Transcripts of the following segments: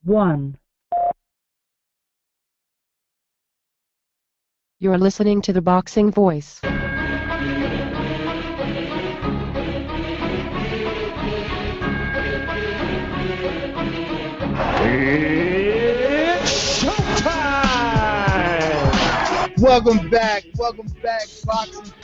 1. You're listening to the Boxing Voice. It's showtime! Welcome back, boxing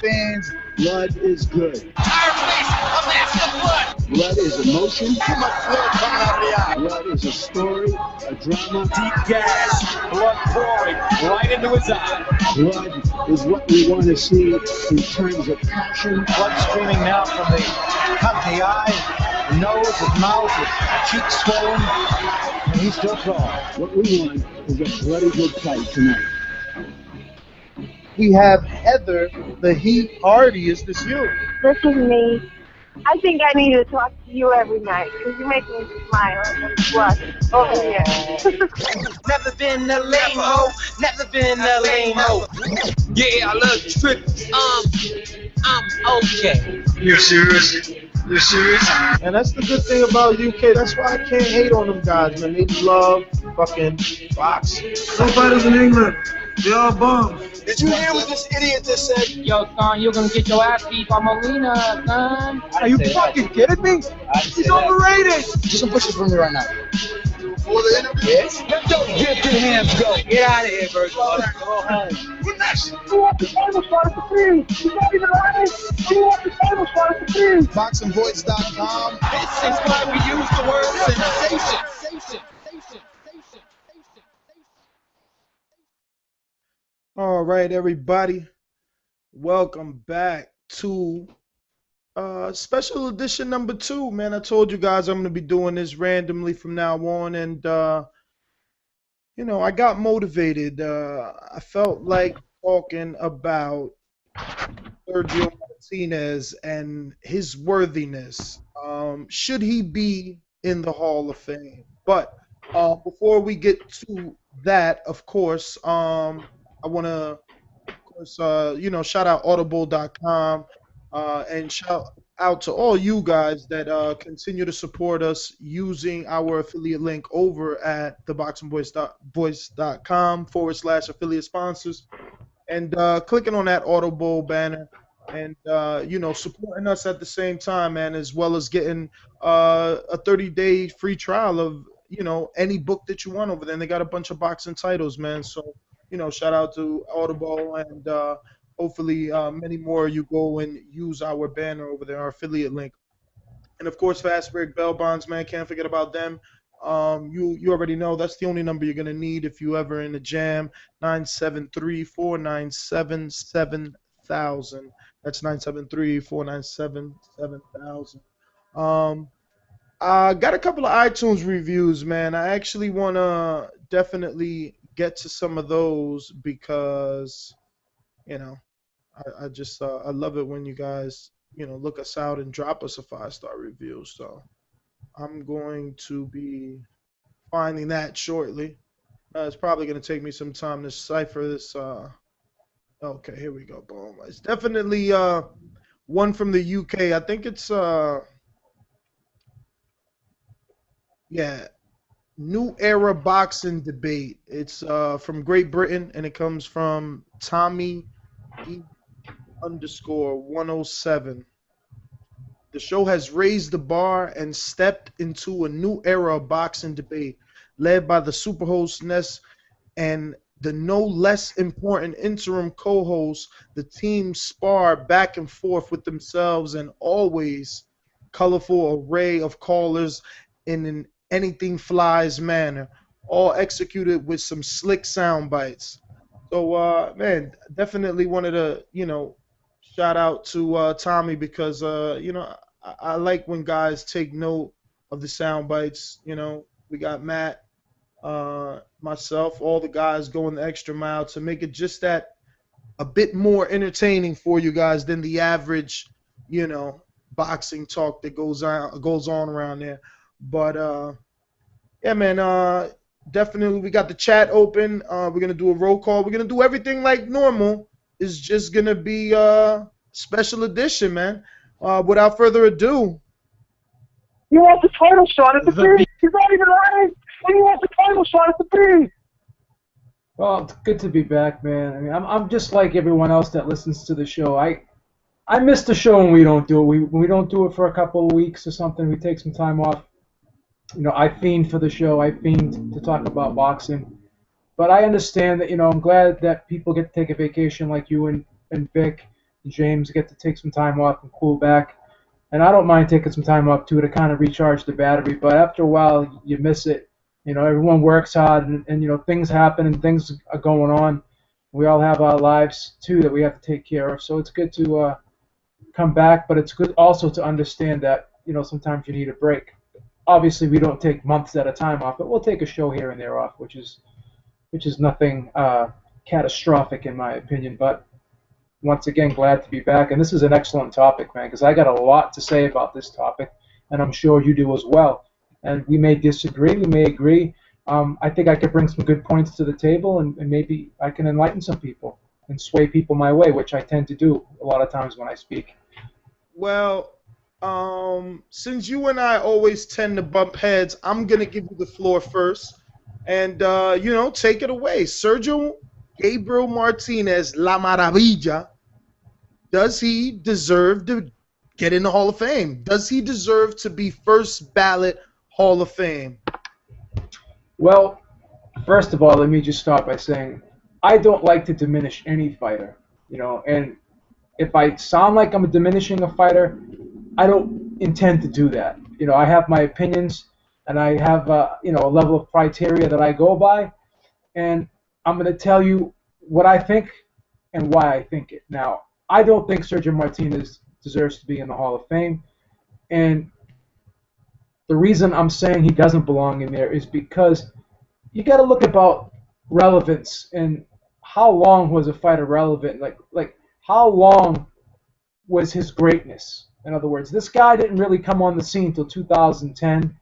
fans. Blood is good. Our face, a mask of blood. Blood is emotion. Too much blood coming out of the eye. Blood is a story, a drama. Deep gas, blood pouring right into his eye. Blood is what we want to see in terms of passion. Blood streaming now from the eye, the nose, his mouth, his cheeks swollen, and he's still calm. What we want is a bloody good fight tonight. We have Heather, the Heat Hardy. Is this you? This is me. I think I need to talk to you every night because you make me smile and blush over here. Never been a lame-o, never been a lame-o. Yeah, I love you, trip. I'm okay. You're serious? You're serious? And that's the good thing about UK. That's why I can't hate on them guys, man. They love fucking boxing. No fighters in England. They all bums. Did you hear what this idiot just said? Yo, son, you're gonna get your ass beat by Molina, son. Are you fucking kidding me? He's overrated. Do some pushes for me right now. For the interview? Yes. Let those gifted hands go. Get out of here, Virgil. Go home. What next? You want the table started to free. You not even honest. You want the table started to free. BoxingVoice.com. This is why we use the word sensation. All right, everybody. Welcome back to special edition number 2, man. I told you guys I'm going to be doing this randomly from now on, and you know, I got motivated. I felt like talking about Sergio Martinez and his worthiness. Should he be in the Hall of Fame? But before we get to that, of course, I want to, of course, you know, shout out audible.com and shout out to all you guys that continue to support us using our affiliate link over at theboxingvoice.com/affiliate sponsors and clicking on that Audible banner and, you know, supporting us at the same time, man, as well as getting a 30-day free trial of, you know, any book that you want over there. And they got a bunch of boxing titles, man. So, you know, shout out to Audible, and hopefully many more you go and use our banner over there, our affiliate link. And of course, Fast Break Bell Bonds, man, can't forget about them. You already know that's the only number you're gonna need if you ever in a jam. 973-497-7000. That's 973-497-7000. I got a couple of iTunes reviews, man. I actually wanna definitely get to some of those because, you know, I just I love it when you guys, you know, look us out and drop us a 5-star review. So I'm going to be finding that shortly. It's probably going to take me some time to cipher this. Okay, here we go. Boom. It's definitely one from the UK. I think it's yeah. New Era Boxing Debate. It's from Great Britain, and it comes from Tommy E_107. The show has raised the bar and stepped into a new era of boxing debate, led by the superhost Ness and the no less important interim co-host. The team spar back and forth with themselves and always colorful array of callers in an anything flies manner, all executed with some slick sound bites. So, man, definitely wanted to, you know, shout out to Tommy because, you know, I like when guys take note of the sound bites. You know, we got Matt, myself, all the guys going the extra mile to make it just that a bit more entertaining for you guys than the average, you know, boxing talk that goes on around there. But yeah, man, definitely we got the chat open. We're gonna do a roll call. We're gonna do everything like normal. It's just gonna be special edition, man. Without further ado, You want the title shot at the finish. You not even honest. You want the just want to be. Well, it's good to be back, man. I mean, I'm just like everyone else that listens to the show. I miss the show when we don't do it. When we don't do it for a couple of weeks or something, we take some time off. You know, I fiend for the show. I fiend to talk about boxing. But I understand that, you know, I'm glad that people get to take a vacation like you and Vic and James get to take some time off and cool back. And I don't mind taking some time off, too, to kind of recharge the battery. But after a while, you miss it. You know, everyone works hard and you know, things happen and things are going on. We all have our lives, too, that we have to take care of. So it's good to come back, but it's good also to understand that, you know, sometimes you need a break. Obviously, we don't take months at a time off, but we'll take a show here and there off, which is nothing catastrophic in my opinion. But once again, glad to be back. And this is an excellent topic, man, because I got a lot to say about this topic, and I'm sure you do as well. And we may disagree, we may agree. I think I could bring some good points to the table, and maybe I can enlighten some people and sway people my way, which I tend to do a lot of times when I speak. Well, since you and I always tend to bump heads, I'm going to give you the floor first. And, you know, take it away. Sergio Gabriel Martinez, La Maravilla, does he deserve to get in the Hall of Fame? Does he deserve to be first ballot Hall of Fame? Well, first of all, let me just start by saying I don't like to diminish any fighter, you know, and if I sound like I'm diminishing a fighter, I don't intend to do that. You know, I have my opinions, and I have, you know, a level of criteria that I go by, and I'm going to tell you what I think and why I think it. Now, I don't think Sergio Martinez deserves to be in the Hall of Fame, and the reason I'm saying he doesn't belong in there is because you got to look about relevance and how long was a fighter relevant, like how long was his greatness? In other words, this guy didn't really come on the scene until 2010.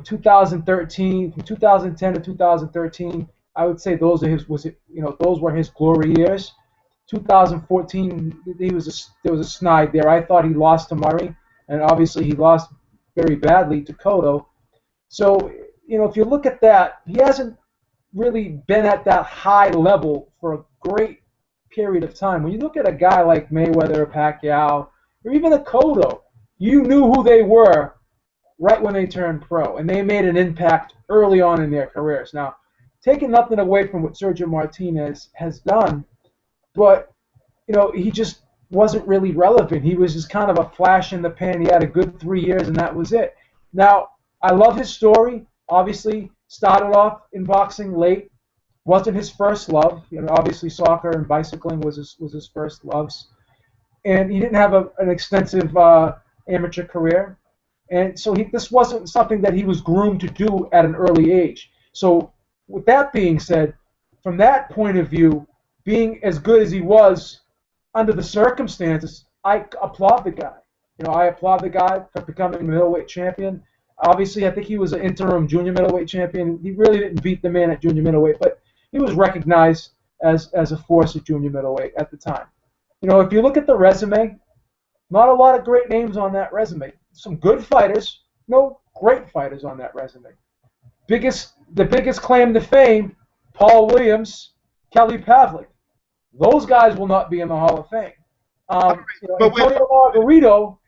2013, from 2010 to 2013, I would say those were his glory years. 2014, there was a snide there. I thought he lost to Murray, and obviously he lost very badly to Cotto. So, you know, if you look at that, he hasn't really been at that high level for a great period of time. When you look at a guy like Mayweather, Pacquiao, or even a Cotto, you knew who they were right when they turned pro, and they made an impact early on in their careers. Now, taking nothing away from what Sergio Martinez has done, but, you know, he just wasn't really relevant. He was just kind of a flash in the pan. He had a good 3 years, and that was it. Now, I love his story. Obviously, started off in boxing late. Wasn't his first love. You know, obviously, soccer and bicycling was his first loves. And he didn't have an extensive amateur career. And so this wasn't something that he was groomed to do at an early age. So with that being said, from that point of view, being as good as he was under the circumstances, I applaud the guy. You know, I applaud the guy for becoming a middleweight champion. Obviously, I think he was an interim junior middleweight champion. He really didn't beat the man at junior middleweight, but he was recognized as a force at junior middleweight at the time. You know, if you look at the resume, not a lot of great names on that resume. Some good fighters, no great fighters on that resume. The biggest claim to fame, Paul Williams, Kelly Pavlik. Those guys will not be in the Hall of Fame. Antonio Margarito,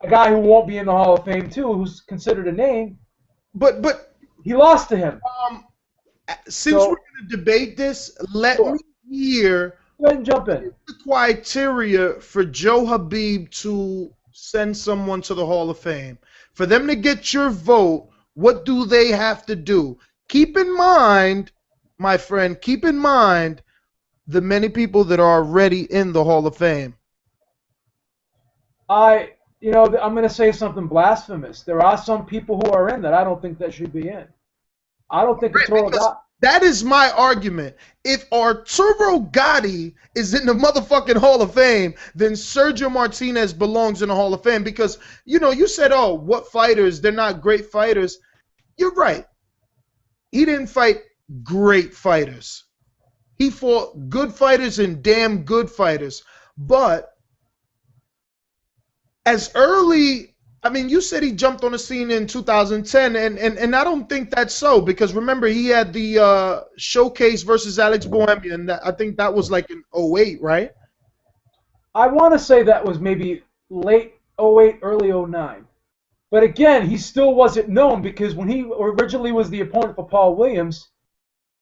a guy who won't be in the Hall of Fame too, who's considered a name. But he lost to him. Since we're going to debate this, let me hear. Go ahead and jump in. The criteria for Joe Habib to send someone to the Hall of Fame. For them to get your vote, what do they have to do? Keep in mind, my friend, keep in mind the many people that are already in the Hall of Fame. I'm going to say something blasphemous. There are some people who are in that I don't think that should be in. I don't think that is my argument. If Arturo Gatti is in the motherfucking Hall of Fame, then Sergio Martinez belongs in the Hall of Fame because, you know, you said, oh, what fighters? They're not great fighters. You're right. He didn't fight great fighters. He fought good fighters and damn good fighters. But as early I mean, you said he jumped on the scene in 2010, and I don't think that's so, because remember, he had the showcase versus Alex Bohemia, and I think that was like in '08, right? I want to say that was maybe late '08, early '09. But again, he still wasn't known because when he originally was the opponent for Paul Williams,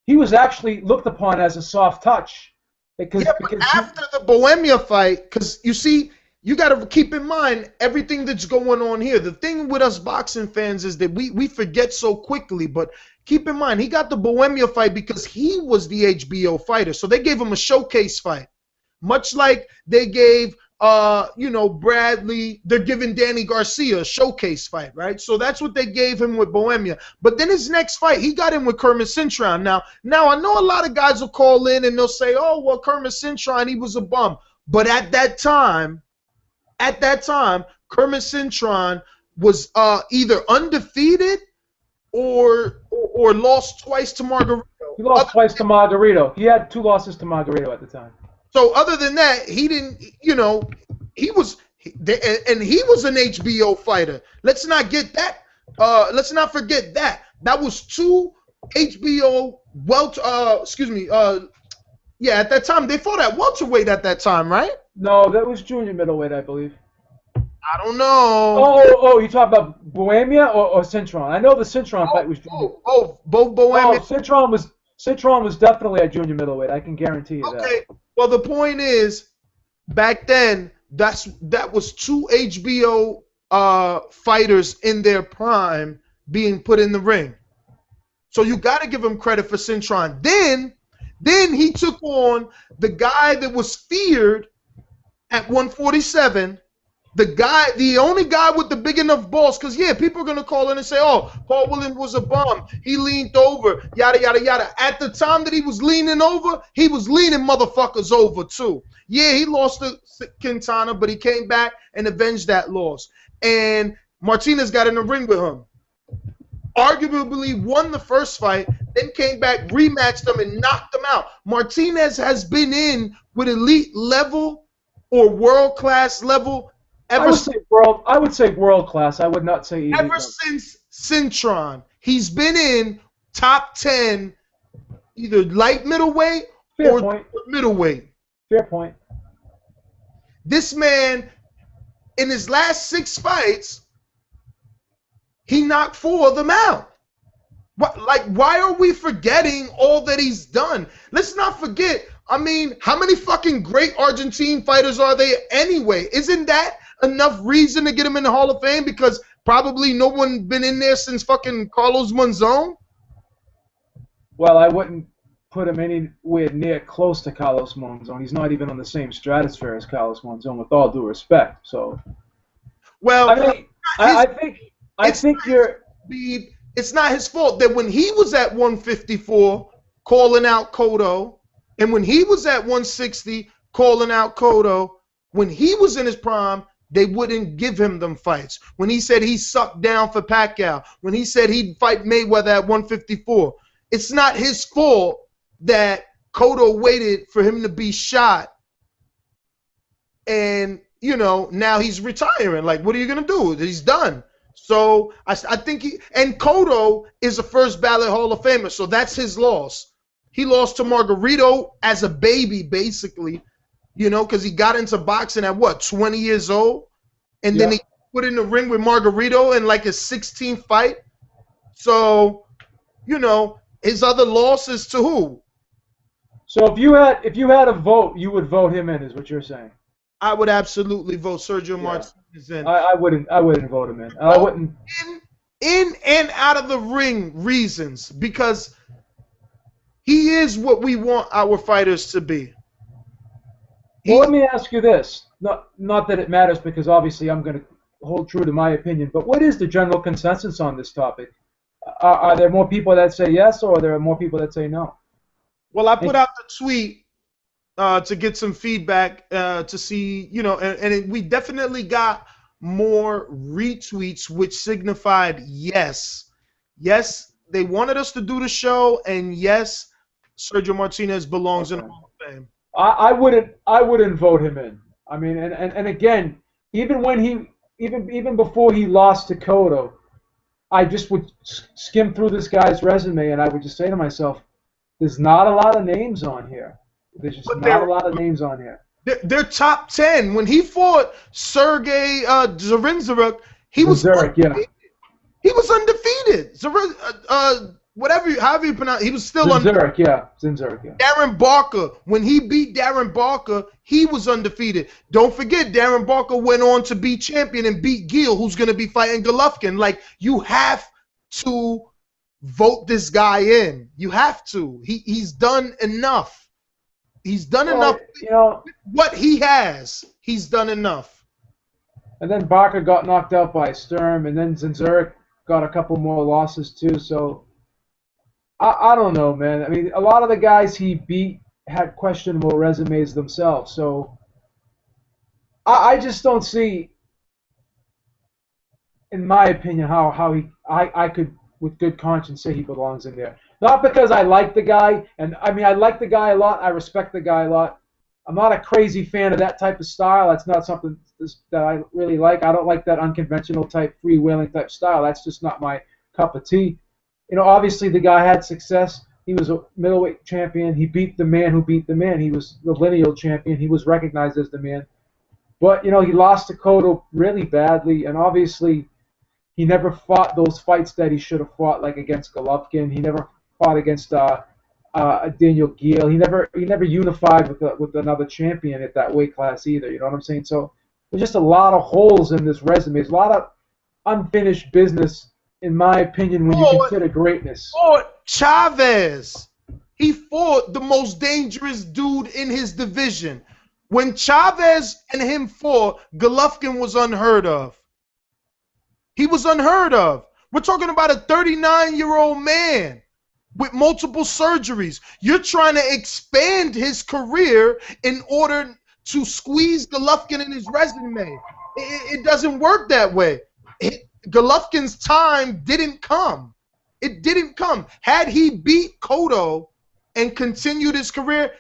he was actually looked upon as a soft touch. Because after the Bohemia fight, because you see, you got to keep in mind everything that's going on here. The thing with us boxing fans is that we forget so quickly, but keep in mind, he got the Bohemia fight because he was the HBO fighter. So they gave him a showcase fight. Much like they gave, Bradley, they're giving Danny Garcia a showcase fight, right? So that's what they gave him with Bohemia. But then his next fight, he got in with Kermit Cintron. Now I know a lot of guys will call in and they'll say, oh, well, Kermit Cintron, he was a bum. But at that time, Kermit Cintron was either undefeated or lost twice to Margarito. He lost twice to Margarito. He had 2 losses to Margarito at the time. So other than that, he didn't, he was an HBO fighter. Let's not get that. Let's not forget that. That was 2 HBO at that time they fought at welterweight at that time, right? No, that was junior middleweight, I believe. I don't know. Oh, you talking about Bohemia or Cintron? I know the Cintron fight was junior. Both Bohemia. Oh, Cintron was definitely at junior middleweight. I can guarantee you that. Okay. Well, the point is, back then, that was 2 HBO fighters in their prime being put in the ring. So you got to give him credit for Cintron. Then he took on the guy that was feared at 147. The only guy with the big enough balls, because people are gonna call in and say, "Oh, Paul Williams was a bum. He leaned over, yada yada yada." At the time that he was leaning over, he was leaning motherfuckers over too. Yeah, he lost to Quintana, but he came back and avenged that loss. And Martinez got in the ring with him. Arguably won the first fight, then came back, rematched him, and knocked him out. Martinez has been in with elite level or world class level. I would say world class. I would not say elite. Ever since Cintron, he's been in top 10, either light middleweight or middleweight. Fair point. This man, in his last 6 fights, he knocked 4 of them out. Why are we forgetting all that he's done? Let's not forget. I mean, how many fucking great Argentine fighters are there anyway? Isn't that enough reason to get him in the Hall of Fame? Because probably no one been in there since fucking Carlos Monzon. Well, I wouldn't put him anywhere near close to Carlos Monzon. He's not even on the same stratosphere as Carlos Monzon, with all due respect. So, well, I think it's not his fault that when he was at 154 calling out Cotto, and when he was at 160 calling out Cotto, when he was in his prime, they wouldn't give him them fights. When he said he sucked down for Pacquiao, when he said he'd fight Mayweather at 154, it's not his fault that Cotto waited for him to be shot, and now he's retiring. Like, what are you gonna do? He's done. So I think and Cotto is a first ballot Hall of Famer, so that's his loss. He lost to Margarito as a baby, basically, because he got into boxing at 20 years old, and then he put in the ring with Margarito in like his 16th fight. So, his other losses to who? So if you had a vote, you would vote him in, is what you're saying? I would absolutely vote Sergio Martinez in. I wouldn't vote him in. I wouldn't. In and out of the ring reasons, because he is what we want our fighters to be. Well, let me ask you this. Not that it matters, because obviously I'm going to hold true to my opinion, but what is the general consensus on this topic? Are there more people that say yes, or are there more people that say no? Well, I put out the tweet to get some feedback to see, and we definitely got more retweets, which signified yes. Yes, they wanted us to do the show, and yes, Sergio Martinez belongs in the Hall of Fame. I wouldn't vote him in. I mean, and again, even when even before he lost to Cotto, I just would skim through this guy's resume and I would just say to myself, there's not a lot of names on here. There's just not a lot of names on here. They're top 10. When he fought Sergey Zarinzaruk, he was undefeated. He was undefeated. However you pronounce, he was still undefeated. Zinzurek, yeah. Darren Barker, when he beat Darren Barker, he was undefeated. Don't forget, Darren Barker went on to be champion and beat Gill, who's going to be fighting Golovkin. Like, you have to vote this guy in. You have to. He's done enough. He's done enough. You know, what he has, he's done enough. And then Barker got knocked out by Sturm, and then Zinzurek got a couple more losses too. So I don't know, man. I mean, a lot of the guys he beat had questionable resumes themselves. So I just don't see, in my opinion, how I could with good conscience say he belongs in there. Not because I like the guy, and I mean I like the guy a lot. I respect the guy a lot. I'm not a crazy fan of that type of style. That's not something that I really like. I don't like that unconventional type, freewheeling type style. That's just not my cup of tea. You know, obviously the guy had success. He was a middleweight champion. He beat the man who beat the man. He was the lineal champion. He was recognized as the man. But, you know, he lost to Cotto really badly, and obviously he never fought those fights that he should have fought, like against Golovkin. He never fought against Daniel Gill. He never unified with another champion at that weight class either. You know what I'm saying? So there's just a lot of holes in this resume. There's a lot of unfinished business, in my opinion, when you consider greatness. Chavez. He fought the most dangerous dude in his division. When Chavez and him fought, Golovkin was unheard of. He was unheard of. We're talking about a 39-year-old man with multiple surgeries. You're trying to expand his career in order to squeeze Golovkin in his resume. It doesn't work that way. Golovkin's time didn't come. It didn't come. Had he beat Cotto and continued his career,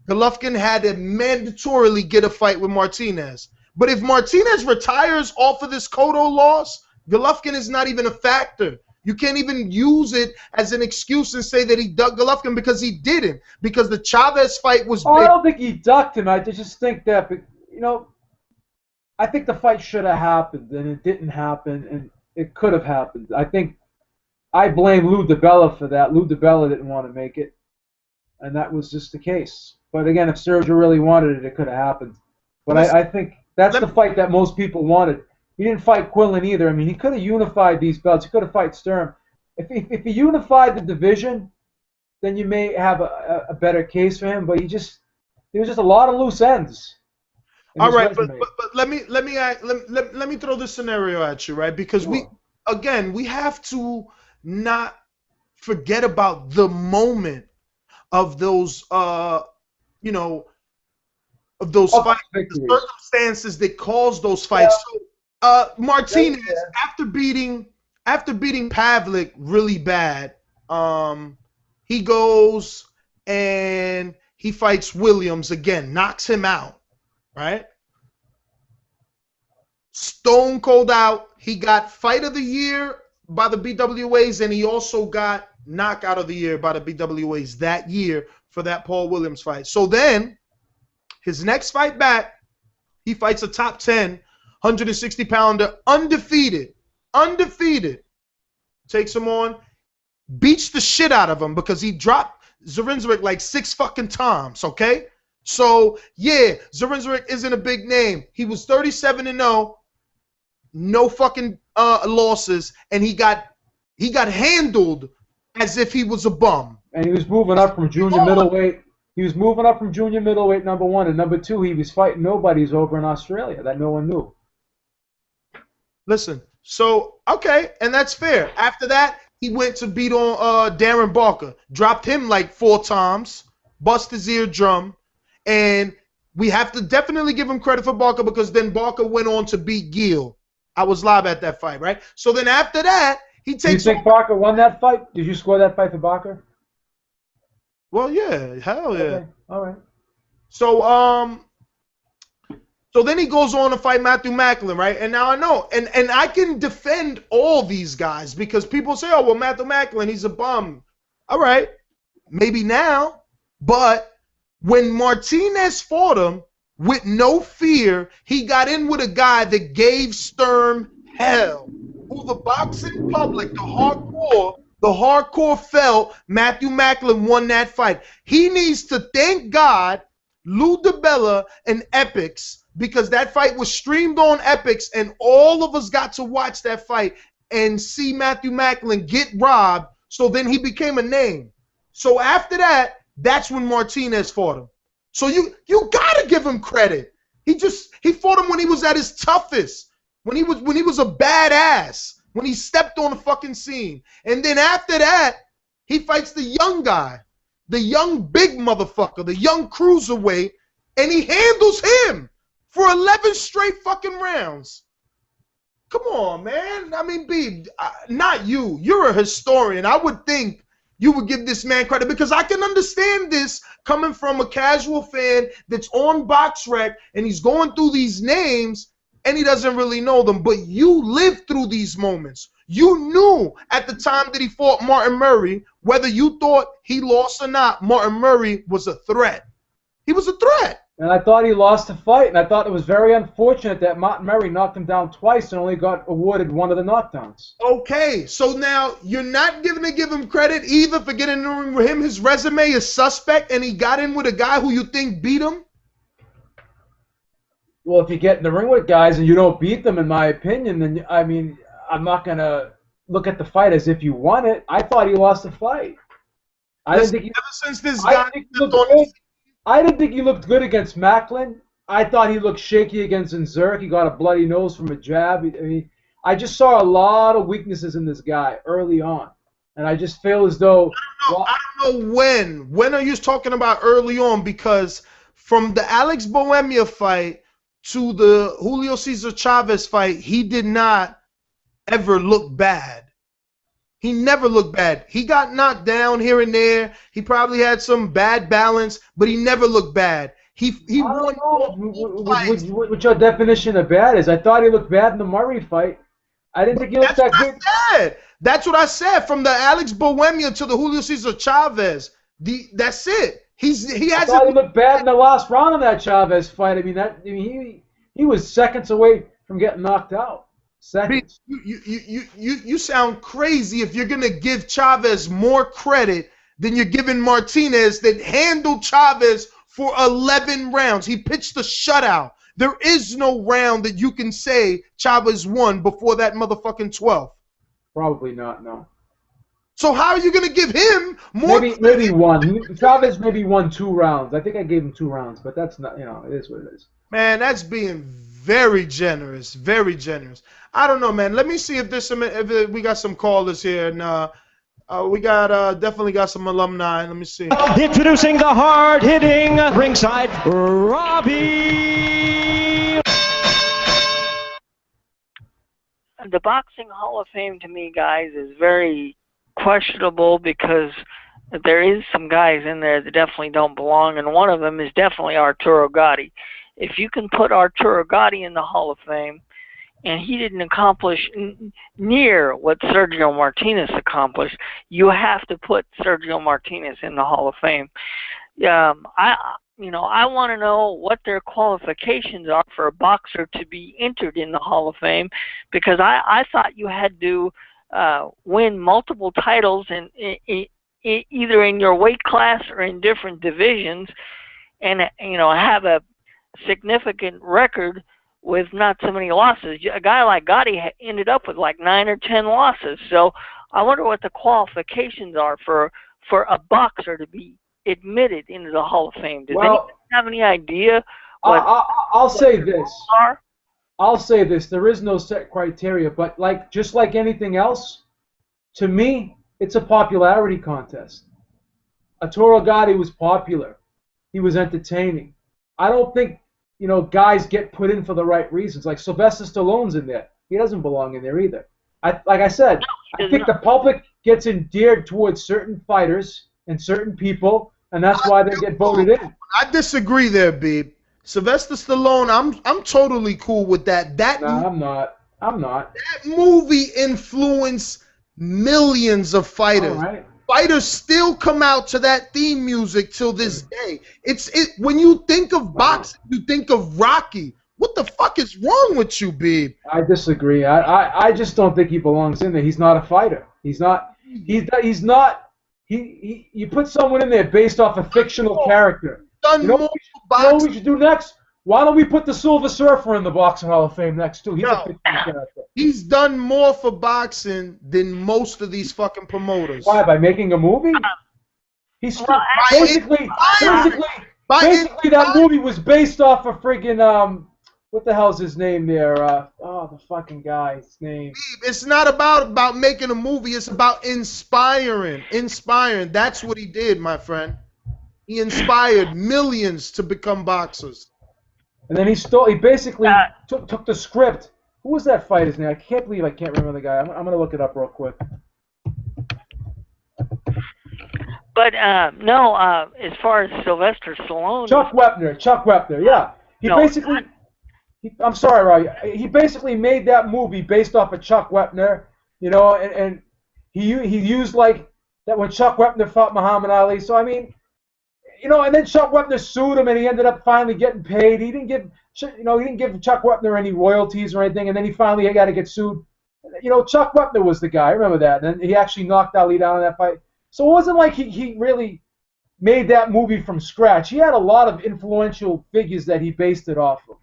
Golovkin had to mandatorily get a fight with Martinez. But if Martinez retires off of this Cotto loss, Golovkin is not even a factor. You can't even use it as an excuse and say that he ducked Golovkin, because he didn't. Because the Chavez fight was big. I don't think he ducked him. I just think that, you know, I think the fight should have happened, and it didn't happen, and it could have happened. I blame Lou DiBella for that. Lou DiBella didn't want to make it, and that was just the case. But again, if Sergio really wanted it, it could have happened. But I think that's the fight that most people wanted. He didn't fight Quillen either. I mean, he could have unified these belts. He could have fought Sturm. If he unified the division, then you may have a better case for him. But there was just a lot of loose ends. All right, but let me throw this scenario at you, right? Because we have to not forget about the moment of those of those fights, the circumstances that caused those fights. Yeah. So, Martinez, after beating Pavlik really bad, he goes and he fights Williams again, knocks him out, right? Stone cold out. He got Fight of the Year by the BWAs, and he also got Knockout of the Year by the BWAs that year for that Paul Williams fight. So then, his next fight back, he fights a top 10, 160-pounder, undefeated. Takes him on, beats the shit out of him because he dropped Zarinzarek like 6 fucking times, okay? So, yeah, Zarinzarek isn't a big name. He was 37-0, no fucking losses, and he got handled as if he was a bum. And he was moving up from junior middleweight. He was moving up from junior middleweight, number 1, and number 2, he was fighting nobodies over in Australia that no one knew. Listen, so, okay, and that's fair. After that, he went to beat on Darren Barker. Dropped him like 4 times, bust his eardrum, and we have to definitely give him credit for Barker because then Barker went on to beat Gill. I was live at that fight, right? So then after that, he takes... Do you think Barker won that fight? Did you score that fight for Barker? Well, yeah, hell yeah. Okay. All right. So So then he goes on to fight Matthew Macklin, right? And now I know, and I can defend all these guys because people say, oh, well, Matthew Macklin, he's a bum. All right, maybe now, but when Martinez fought him with no fear, he got in with a guy that gave Sturm hell, who the boxing public, the hardcore felt Matthew Macklin won that fight. He needs to thank God, Lou DiBella, and Epix, because that fight was streamed on Epix, and all of us got to watch that fight and see Matthew Macklin get robbed, so then he became a name. So after that, that's when Martinez fought him. So you got to give him credit. He fought him when he was at his toughest, when he was a badass, when he stepped on the fucking scene. And then after that, he fights the young guy, the young big motherfucker, the young cruiserweight, and he handles him for 11 straight fucking rounds. Come on, man. I mean, B, not you. You're a historian. I would think you would give this man credit because I can understand this coming from a casual fan that's on BoxRec and he's going through these names and he doesn't really know them. But you lived through these moments. You knew at the time that he fought Martin Murray, whether you thought he lost or not, Martin Murray was a threat. He was a threat. And I thought he lost the fight, and I thought it was very unfortunate that Martin Murray knocked him down twice and only got awarded one of the knockdowns. Okay, so now you're not going to give him credit either for getting in the ring with him. His resume is suspect, and he got in with a guy who you think beat him? Well, if you get in the ring with guys and you don't beat them, in my opinion, then, I mean, I'm not going to look at the fight as if you won it. I thought he lost the fight. I didn't think he looked good against Macklin. I thought he looked shaky against Zerk. He got a bloody nose from a jab. I mean, I just saw a lot of weaknesses in this guy early on. And I just feel as though... I don't know when. When are you talking about early on? Because from the Alex Bohemia fight to the Julio Cesar Chavez fight, he did not ever look bad. He never looked bad. He got knocked down here and there. He probably had some bad balance, but he never looked bad. He won. What your definition of bad is? I thought he looked bad in the Murray fight. I didn't think he looked that good. That's what I said. From the Alex Bohemia to the Julio Cesar Chavez, that's it. He looked bad in the last round of that Chavez fight. I mean, he was seconds away from getting knocked out. Seconds. You sound crazy if you're gonna give Chavez more credit than you're giving Martinez that handled Chavez for 11 rounds. He pitched a shutout. There is no round that you can say Chavez won before that motherfucking 12th. Probably not, no. So how are you going to give him more Maybe one. Chavez maybe won 2 rounds. I think I gave him 2 rounds, but that's not, it is what it is. Man, that's being very generous, very generous. I don't know, man. Let me see if we got some callers here, and we definitely got some alumni. Let me see. Introducing the hard-hitting ringside Robbie. The Boxing Hall of Fame to me, guys, is very questionable because there is some guys in there that definitely don't belong, and one of them is definitely Arturo Gatti. If you can put Arturo Gatti in the Hall of Fame, and he didn't accomplish near what Sergio Martinez accomplished, you have to put Sergio Martinez in the Hall of Fame. I want to know what their qualifications are for a boxer to be entered in the Hall of Fame, because I thought you had to win multiple titles either in your weight class or in different divisions, and have a significant record with not so many losses. A guy like Gotti ended up with like 9 or 10 losses. So I wonder what the qualifications are for a boxer to be admitted into the Hall of Fame. Does anyone have any idea? I'll say this. I'll say this. There is no set criteria, but just like anything else, to me, it's a popularity contest. Arturo Gatti was popular. He was entertaining. I don't think guys get put in for the right reasons. Like Sylvester Stallone's in there. He doesn't belong in there either. Like I said, I think the public gets endeared towards certain fighters and certain people, and that's why they get voted in. I disagree there, Beeb. Sylvester Stallone, I'm totally cool with that. No, I'm not. That movie influenced millions of fighters. All right. Fighters still come out to that theme music till this day. When you think of boxing, you think of Rocky. What the fuck is wrong with you, Beeb? I disagree. I just don't think he belongs in there. He's not a fighter. He's not. You put someone in there based off a fictional character. You know what we should do next? Why don't we put the Silver Surfer in the Boxing Hall of Fame next too? He's a fictional character. He's done more for boxing than most of these fucking promoters. Why? By making a movie? He's basically that movie was based off of friggin' what the hell's his name there? The fucking guy's name. It's not about making a movie. It's about inspiring. That's what he did, my friend. He inspired millions to become boxers. And then he basically took the script. Who was that fighter's name? I can't believe I can't remember the guy. I'm going to look it up real quick. But no, as far as Sylvester Stallone, Chuck Wepner, yeah. I'm sorry, Roy. He basically made that movie based off of Chuck Wepner, you know, and he used like that when Chuck Wepner fought Muhammad Ali. So I mean, you know, and then Chuck Wepner sued him, and he ended up finally getting paid. He didn't give Chuck Wepner any royalties or anything, and then he finally got to get sued. You know, Chuck Wepner was the guy. I remember that. And then he actually knocked Ali down in that fight. So it wasn't like he really made that movie from scratch. He had a lot of influential figures that he based it off of.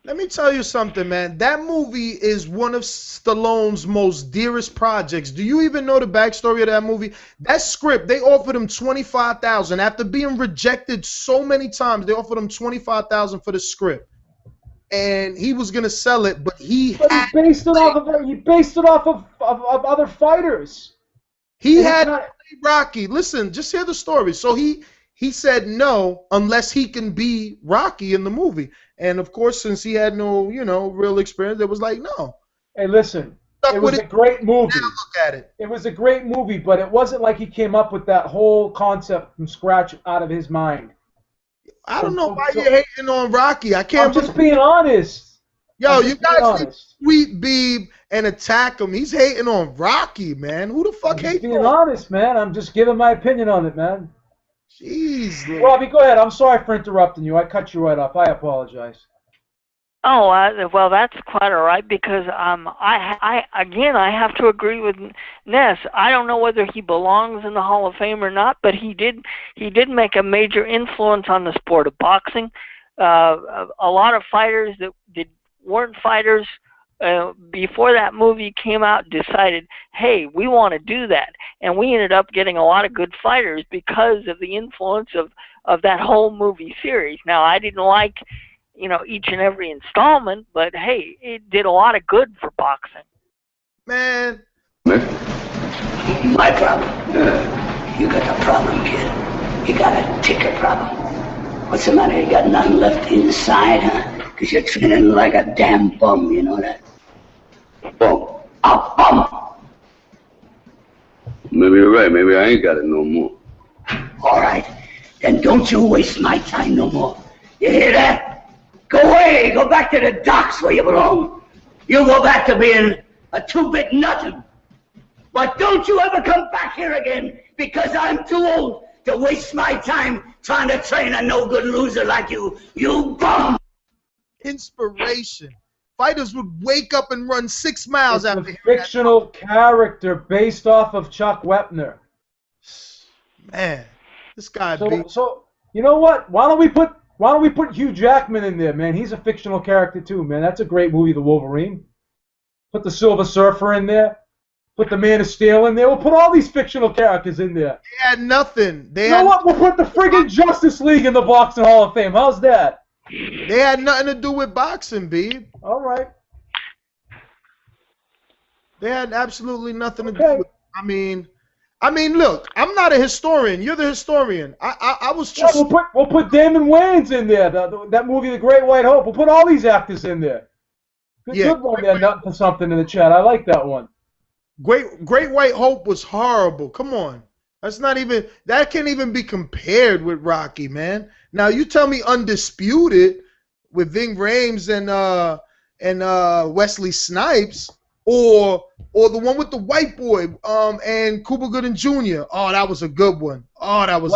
Let me tell you something, man. That movie is one of Stallone's most dearest projects. Do you even know the backstory of that movie? That script, they offered him $25,000 after being rejected so many times. They offered him $25,000 for the script, and he was gonna sell it, but he based it off of other fighters. He had Rocky. Listen, just hear the story. So he said no unless he can be Rocky in the movie. And of course, since he had no, real experience, it was like, no. Hey, listen, it was a great movie. Now look at it. It was a great movie, but it wasn't like he came up with that whole concept from scratch out of his mind. I don't know why you're hating on Rocky. I'm just being honest. Yo, you guys need to tweet Beeb and attack him. He's hating on Rocky, man. Who the fuck hates him? Being honest, man. I'm just giving my opinion on it, man. Jeez, Robbie, go ahead. I'm sorry for interrupting you. I cut you right off. I apologize. Oh, well, that's quite all right because I have to agree with Ness. I don't know whether he belongs in the Hall of Fame or not, but he did make a major influence on the sport of boxing. A lot of fighters that weren't fighters before that movie came out decided, hey, we want to do that. And we ended up getting a lot of good fighters because of the influence of that whole movie series. Now, I didn't like, each and every installment, but hey, it did a lot of good for boxing. Man. My problem? You got a problem, kid. You got a ticker problem. What's the matter? You got nothing left inside, huh? Because you're training like a damn bum, you know that? Bum. A bum. Maybe you're right. Maybe I ain't got it no more. All right. Then don't you waste my time no more. You hear that? Go away. Go back to the docks where you belong. You go back to being a two-bit nothing. But don't you ever come back here again because I'm too old to waste my time trying to train a no-good loser like you. You bum. Inspiration. Fighters would wake up and run 6 miles after a fictional character based off of Chuck Wepner. Man, this guy. So you know what? Why don't we put Hugh Jackman in there, man? He's a fictional character too, man. That's a great movie, The Wolverine. Put the Silver Surfer in there. Put the Man of Steel in there. We'll put all these fictional characters in there. They had nothing. You know what? We'll put the friggin' Justice League in the Boxing Hall of Fame. How's that? They had nothing to do with boxing, Beeb. All right. They had absolutely nothing to do with it. I mean, look, I'm not a historian. You're the historian. I was just. Yeah, we'll put Damon Wayans in there. That movie, The Great White Hope. We'll put all these actors in there. Good one there, nothing for something in the chat. I like that one. Great White Hope was horrible. Come on. That can't even be compared with Rocky, man. Now you tell me Undisputed with Ving Rhames and Wesley Snipes, or the one with the white boy and Cuba Gooding Jr. Oh, that was a good one. Oh, that was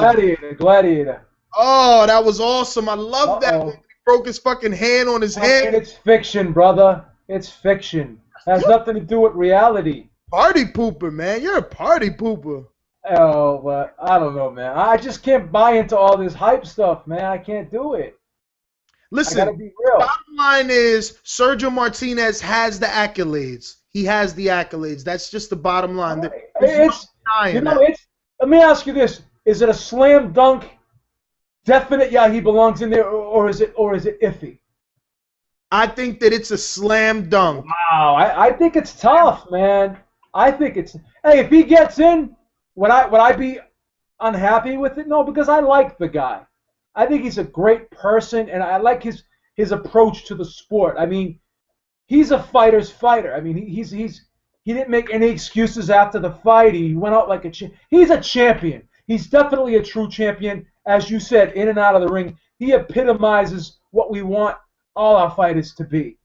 Gladiator. Oh, that was awesome. I love that one. He broke his fucking hand on his head. And it's fiction, brother. It's fiction. It has nothing to do with reality. Party pooper, man. You're a party pooper. Oh, but I don't know, man. I just can't buy into all this hype stuff, man. I can't do it. Listen, I gotta be real. Bottom line is Sergio Martinez has the accolades. He has the accolades. That's just the bottom line. Let me ask you this: is it a slam dunk? Definite, yeah, he belongs in there, or is it iffy? I think that it's a slam dunk. Wow, I think it's tough, man. I think it's. Hey, if he gets in, would I be unhappy with it? No, because I like the guy. I think he's a great person, and I like his approach to the sport. I mean, he's a fighter's fighter. I mean, he didn't make any excuses after the fight. He went out like he's a champion. He's definitely a true champion, as you said, in and out of the ring. He epitomizes what we want all our fighters to be.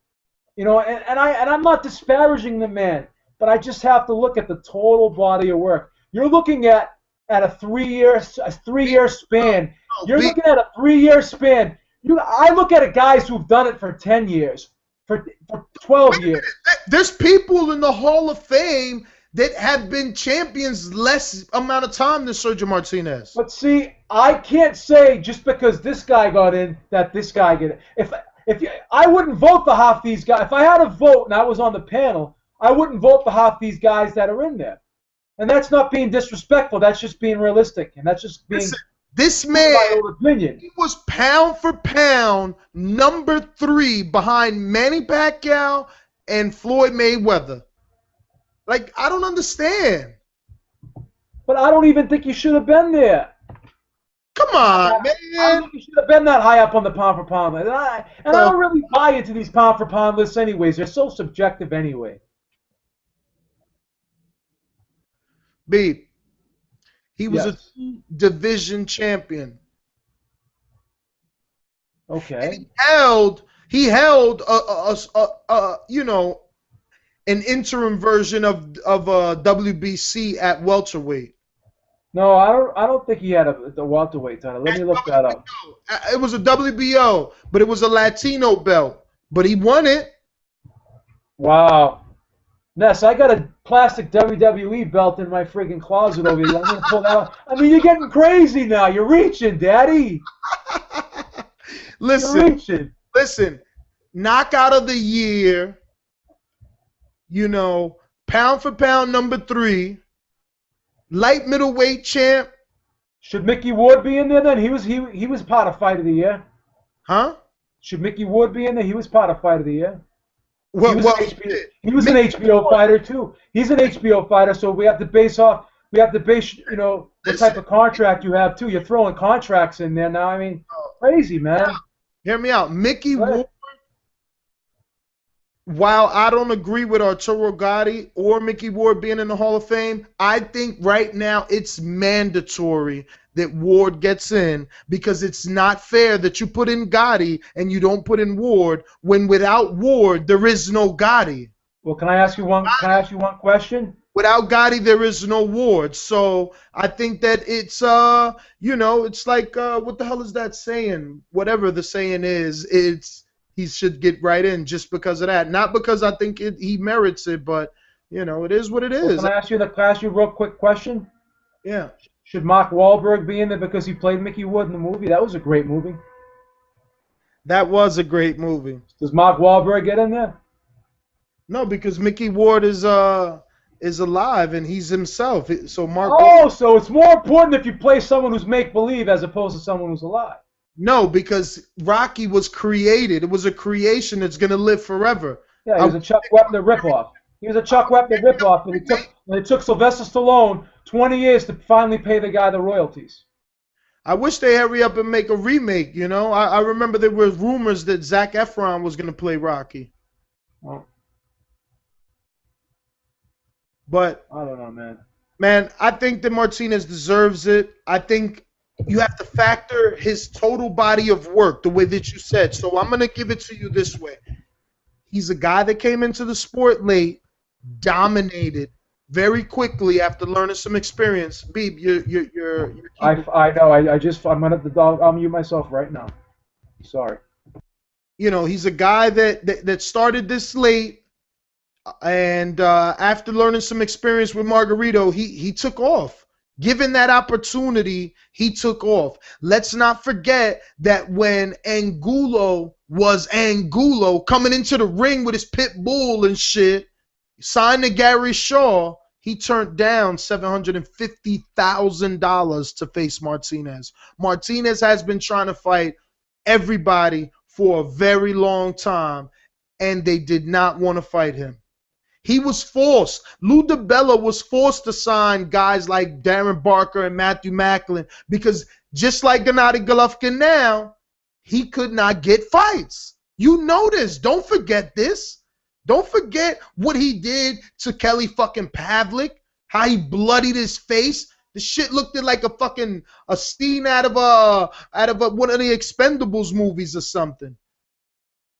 You know, and I'm not disparaging the man, but I just have to look at the total body of work. You're looking at a 3 year span. You're looking at a 3 year span. I look at guys who've done it for 10 years, for 12 years. There's people in the Hall of Fame that have been champions less amount of time than Sergio Martinez. But see, I can't say just because this guy got in that this guy get it. I wouldn't vote for half these guys. If I had a vote and I was on the panel, I wouldn't vote for half these guys that are in there. And that's not being disrespectful. That's just being realistic, and that's just being. Listen, this man, he was pound for pound number 3 behind Manny Pacquiao and Floyd Mayweather. Like, I don't understand. But I don't even think you should have been there. Come on, man. I don't think you should have been that high up on the pound for pound list. I don't really buy into these pound for pound lists anyways. They're so subjective anyway. B. He was a division champion. Okay. And he held an interim version of WBC at welterweight. No, I don't think he had the welterweight title. Let me look that up. It was a WBO, but it was a Latino belt. But he won it. Wow. Ness, I got a plastic WWE belt in my friggin' closet over here. I'm gonna pull that out. I mean, you're getting crazy now. You're reaching, Daddy. Listen. Knockout of the year. You know, pound for pound number 3. Light middleweight champ. Should Mickey Ward be in there then? He was part of Fight of the Year. Huh? Should Mickey Ward be in there? He was part of Fight of the Year. He was an HBO fighter too. He's an HBO fighter, so we have to base what type of contract you have too. You're throwing contracts in there now. I mean, crazy, man. Hear me out. Mickey Ward, while I don't agree with Arturo Gatti or Mickey Ward being in the Hall of Fame, I think right now it's mandatory that Ward gets in, because it's not fair that you put in Gotti and you don't put in Ward, when without Ward there is no Gotti. Well, can I ask you one question? Without Gotti there is no Ward. So I think that it's it's like what the hell is that saying? Whatever the saying is, he should get right in just because of that. Not because I think he merits it, but it is what it is. Well, can I ask you a real quick question? Yeah. Should Mark Wahlberg be in there because he played Mickey Wood in the movie? That was a great movie. That was a great movie. Does Mark Wahlberg get in there? No, because Mickey Ward is alive and he's himself. So so it's more important if you play someone who's make-believe as opposed to someone who's alive. No, because Rocky was created. It was a creation that's going to live forever. Yeah, he was a Chuck Wepner ripoff. He was a Chuck Wepner ripoff, and it took Sylvester Stallone 20 years to finally pay the guy the royalties. I wish they hurry up and make a remake, I remember there were rumors that Zac Efron was going to play Rocky. Well, but I don't know, man. Man, I think that Martinez deserves it. I think you have to factor his total body of work the way that you said. So I'm going to give it to you this way. He's a guy that came into the sport late, dominated very quickly after learning some experience. Beeb, you're I know. I'm gonna I'll mute myself right now. Sorry. You know, he's a guy that started this late, and after learning some experience with Margarito, he took off. Given that opportunity, he took off. Let's not forget that when Angulo was Angulo coming into the ring with his pit bull and shit, signed to Gary Shaw, he turned down $750,000 to face Martinez. Martinez has been trying to fight everybody for a very long time, and they did not want to fight him. He was forced. Lou DiBella was forced to sign guys like Darren Barker and Matthew Macklin because just like Gennady Golovkin now, he could not get fights. You know this. Don't forget this. Don't forget what he did to Kelly fucking Pavlik, how he bloodied his face. The shit looked like a scene out of one of the Expendables movies or something.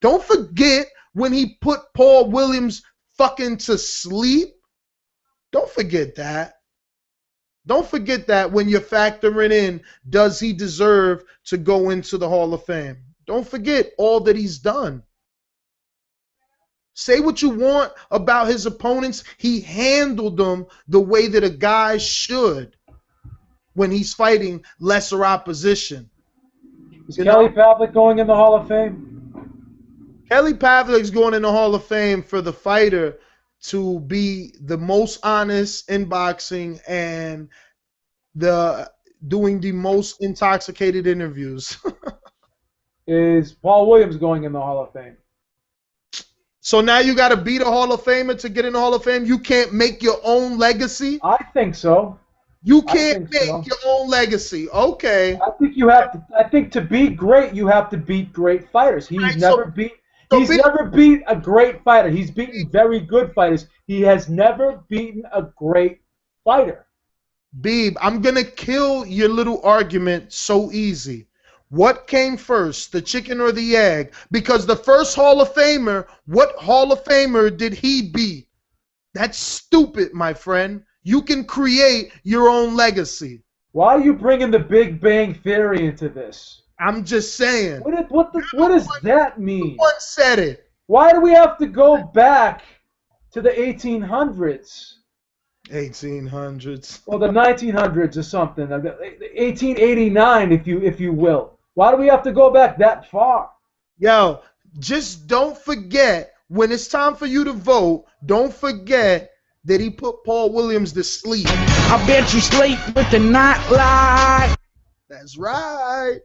Don't forget when he put Paul Williams fucking to sleep. Don't forget that. Don't forget that when you're factoring in, does he deserve to go into the Hall of Fame? Don't forget all that he's done. Say what you want about his opponents. He handled them the way that a guy should when he's fighting lesser opposition. Is Kelly Pavlik going in the Hall of Fame? Kelly Pavlik's going in the Hall of Fame for the fighter to be the most honest in boxing and doing the most intoxicated interviews. Is Paul Williams going in the Hall of Fame? So now you got to beat a Hall of Famer to get in the Hall of Fame? You can't make your own legacy? I think so. You can't make your own legacy. Okay. I think you have to. I think to be great, you have to beat great fighters. He's never beat a great fighter. He's beaten very good fighters. He has never beaten a great fighter. Beeb, I'm going to kill your little argument so easy. What came first, the chicken or the egg? Because the first Hall of Famer, what Hall of Famer did he beat? That's stupid, my friend. You can create your own legacy. Why are you bringing the Big Bang Theory into this? I'm just saying. What does that mean? What said it? Why do we have to go back to the 1800s? 1800s. Well, the 1900s or something. 1889, if you will. Why do we have to go back that far? Yo, just don't forget, when it's time for you to vote, don't forget that he put Paul Williams to sleep. I bet you sleep with the nightlight. That's right.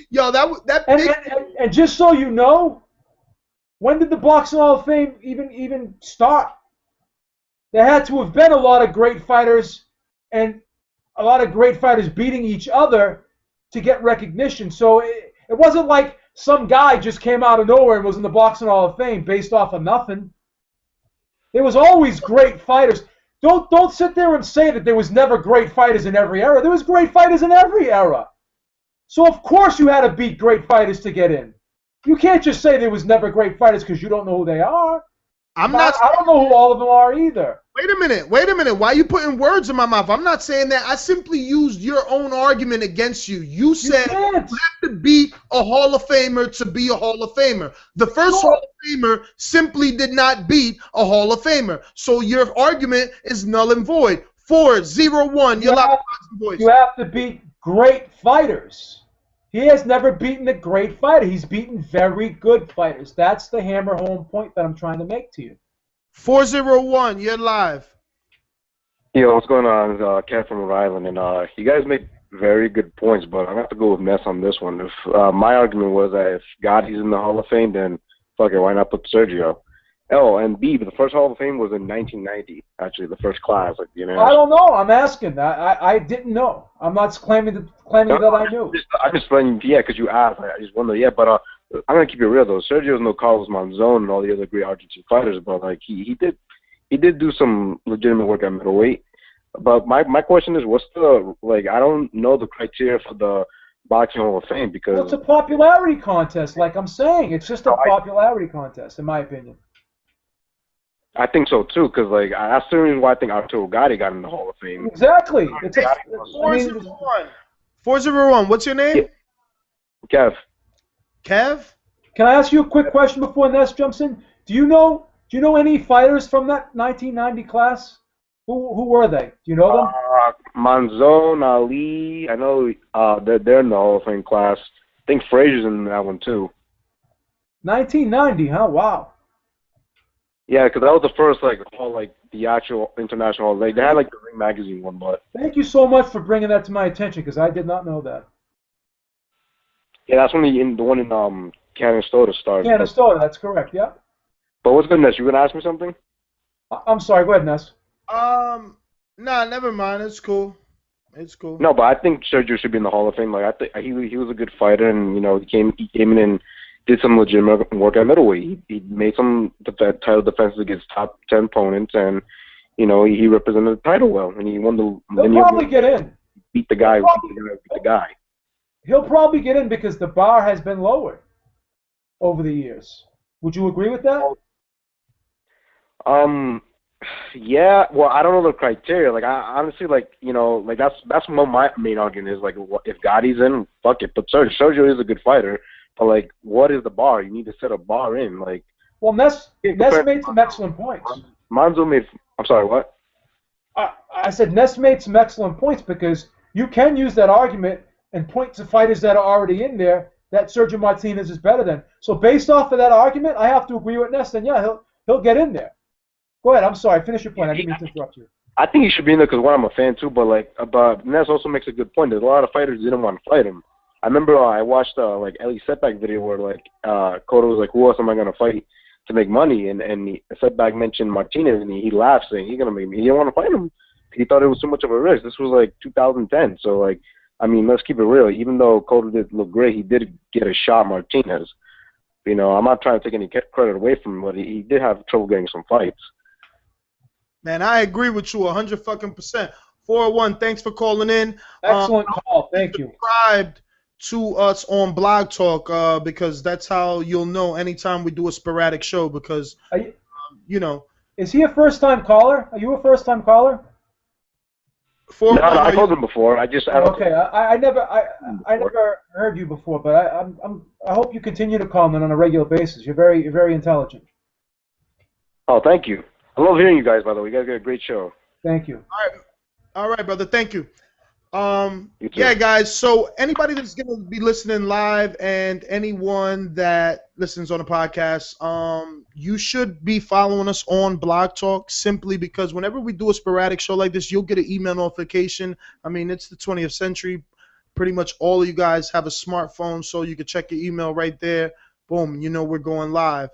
Yo, and just so you know, when did the Boxing Hall of Fame even start? There had to have been a lot of great fighters and a lot of great fighters beating each other to get recognition. So it wasn't like some guy just came out of nowhere and was in the Boxing Hall of Fame based off of nothing. There was always great fighters. Don't sit there and say that there was never great fighters in every era. There was great fighters in every era. So of course you had to beat great fighters to get in. You can't just say there was never great fighters because you don't know who they are. I don't know who all of them are either. Wait a minute. Why are you putting words in my mouth? I'm not saying that. I simply used your own argument against you. You said you have to beat a Hall of Famer to be a Hall of Famer. The first Hall of Famer simply did not beat a Hall of Famer. So your argument is null and void. 4-0-1. You have to beat great fighters. He has never beaten a great fighter. He's beaten very good fighters. That's the hammer home point that I'm trying to make to you. 4-0-1, you're live. Yo, what's going on? It's Ken from Rhode Island, and you guys make very good points, but I'm going to have to go with Ness on this one. If my argument was that if Gotti's in the Hall of Fame, then fuck it, why not put Sergio? Oh, and B, but the first Hall of Fame was in 1990, actually, the first class. Like, you know. I don't know. I'm asking. I didn't know. I'm not claiming that I knew. I'm just playing, yeah, because you asked. I just wonder, yeah, but I'm going to keep it real, though. Sergio's no Carlos Monzon and all the other great Argentine fighters, but, like, he did do some legitimate work at middleweight. But my question is, what's the I don't know the criteria for the Boxing Hall of Fame because Well, it's a popularity contest, like I'm saying. It's just a popularity contest, in my opinion. I think so too, because that's the reason why I think Arturo Gatti got in the Hall of Fame. Exactly. It's 401. What's your name? Kev. Kev? Can I ask you a quick question before Ness jumps in? Do you know any fighters from that 1990 class? Who were they? Do you know them? Monzon, Ali. I know they're in the Hall of Fame class. I think Frazier's in that one too. 1990, huh? Wow. Yeah, because that was the first the actual international. They had the Ring Magazine one, but. Thank you so much for bringing that to my attention because I did not know that. Yeah, that's when the one in Canastota started. Canastota, that's correct. Yeah. But what's good, Ness? You gonna ask me something? I'm sorry. Go ahead, Ness. Nah, never mind. It's cool. It's cool. No, but I think Sergio should be in the Hall of Fame. I think he was a good fighter, and he came in and did some legitimate work at middleweight. He made some title defenses against top 10 opponents, and he represented the title well, and he won the. He'll probably get in. Beat the guy. He'll probably get in because the bar has been lowered over the years. Would you agree with that? Yeah. Well, I don't know the criteria. I honestly that's my main argument is if Gotti's in, fuck it. But Sergio is a good fighter. But what is the bar? You need to set a bar in. Well, Ness made some excellent points. Monzo made. I'm sorry. What? I said Ness made some excellent points because you can use that argument and point to fighters that are already in there that Sergio Martinez is better than. So based off of that argument, I have to agree with Ness. And yeah, he'll get in there. Go ahead. I'm sorry. Finish your point. I didn't mean to interrupt you. I think he should be in there because I'm a fan too. But Ness also makes a good point. There's a lot of fighters who didn't want to fight him. I remember I watched Elie Setback video where Cotto was who else am I gonna fight to make money? And Setback mentioned Martinez and he laughed saying he's gonna make me. He didn't want to fight him. He thought it was too much of a risk. This was 2010. So let's keep it real. Even though Cotto did look great, he did get a shot Martinez. I'm not trying to take any credit away from him, but he did have trouble getting some fights. Man, I agree with you 100%. 401, thanks for calling in. Excellent call. Thank you. Subscribed to us on Blog Talk because that's how you'll know anytime we do a sporadic show because, Is he a first-time caller? Are you a first-time caller? No, I called him before. Okay, I never heard you before, but I hope you continue to call in on a regular basis. You're very intelligent. Oh, thank you. I love hearing you guys. By the way, you guys got a great show. Thank you. All right, brother. Thank you. Yeah, guys. So anybody that's gonna be listening live and anyone that listens on the podcast, you should be following us on Blog Talk simply because whenever we do a sporadic show like this, you'll get an email notification. I mean, it's the 20th century. Pretty much all of you guys have a smartphone, so you can check your email right there. Boom, we're going live.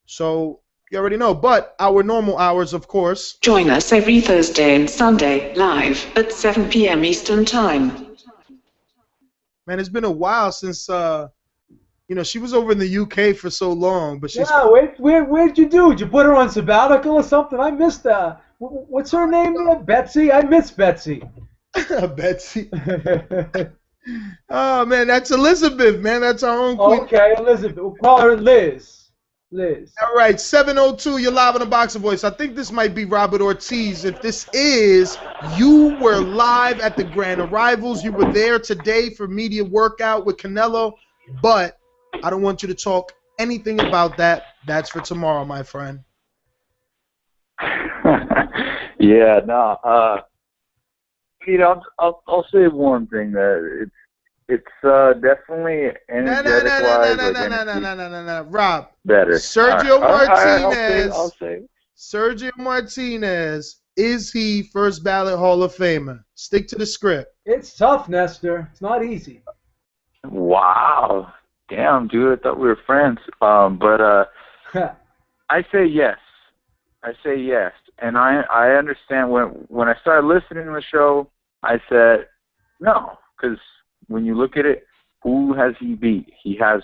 So you already know, but our normal hours, of course. Join us every Thursday and Sunday, live at 7 p.m. Eastern Time. Man, it's been a while since, she was over in the UK for so long, but she's... Yeah, where'd you do? Did you put her on sabbatical or something? I missed that. What's her name there? Betsy? I miss Betsy. Betsy. Oh, man, that's Elizabeth, man. That's our own queen. Okay, Elizabeth. We'll call her Liz. All right, 702, you're live on the Boxer Voice. I think this might be Robert Ortiz. If this is, you were live at the Grand Arrivals. You were there today for media workout with Canelo, but I don't want you to talk anything about that. That's for tomorrow, my friend. Yeah, no. I'll say one thing that it's definitely energetic-wise. No, Rob. Better. Sergio Martinez. I'll say. Sergio Martinez, is he first ballot Hall of Famer? Stick to the script. It's tough, Nestor. It's not easy. Wow. Damn, dude. I thought we were friends. But I say yes. And I understand when I started listening to the show, I said no, because when you look at it, who has he beat? He has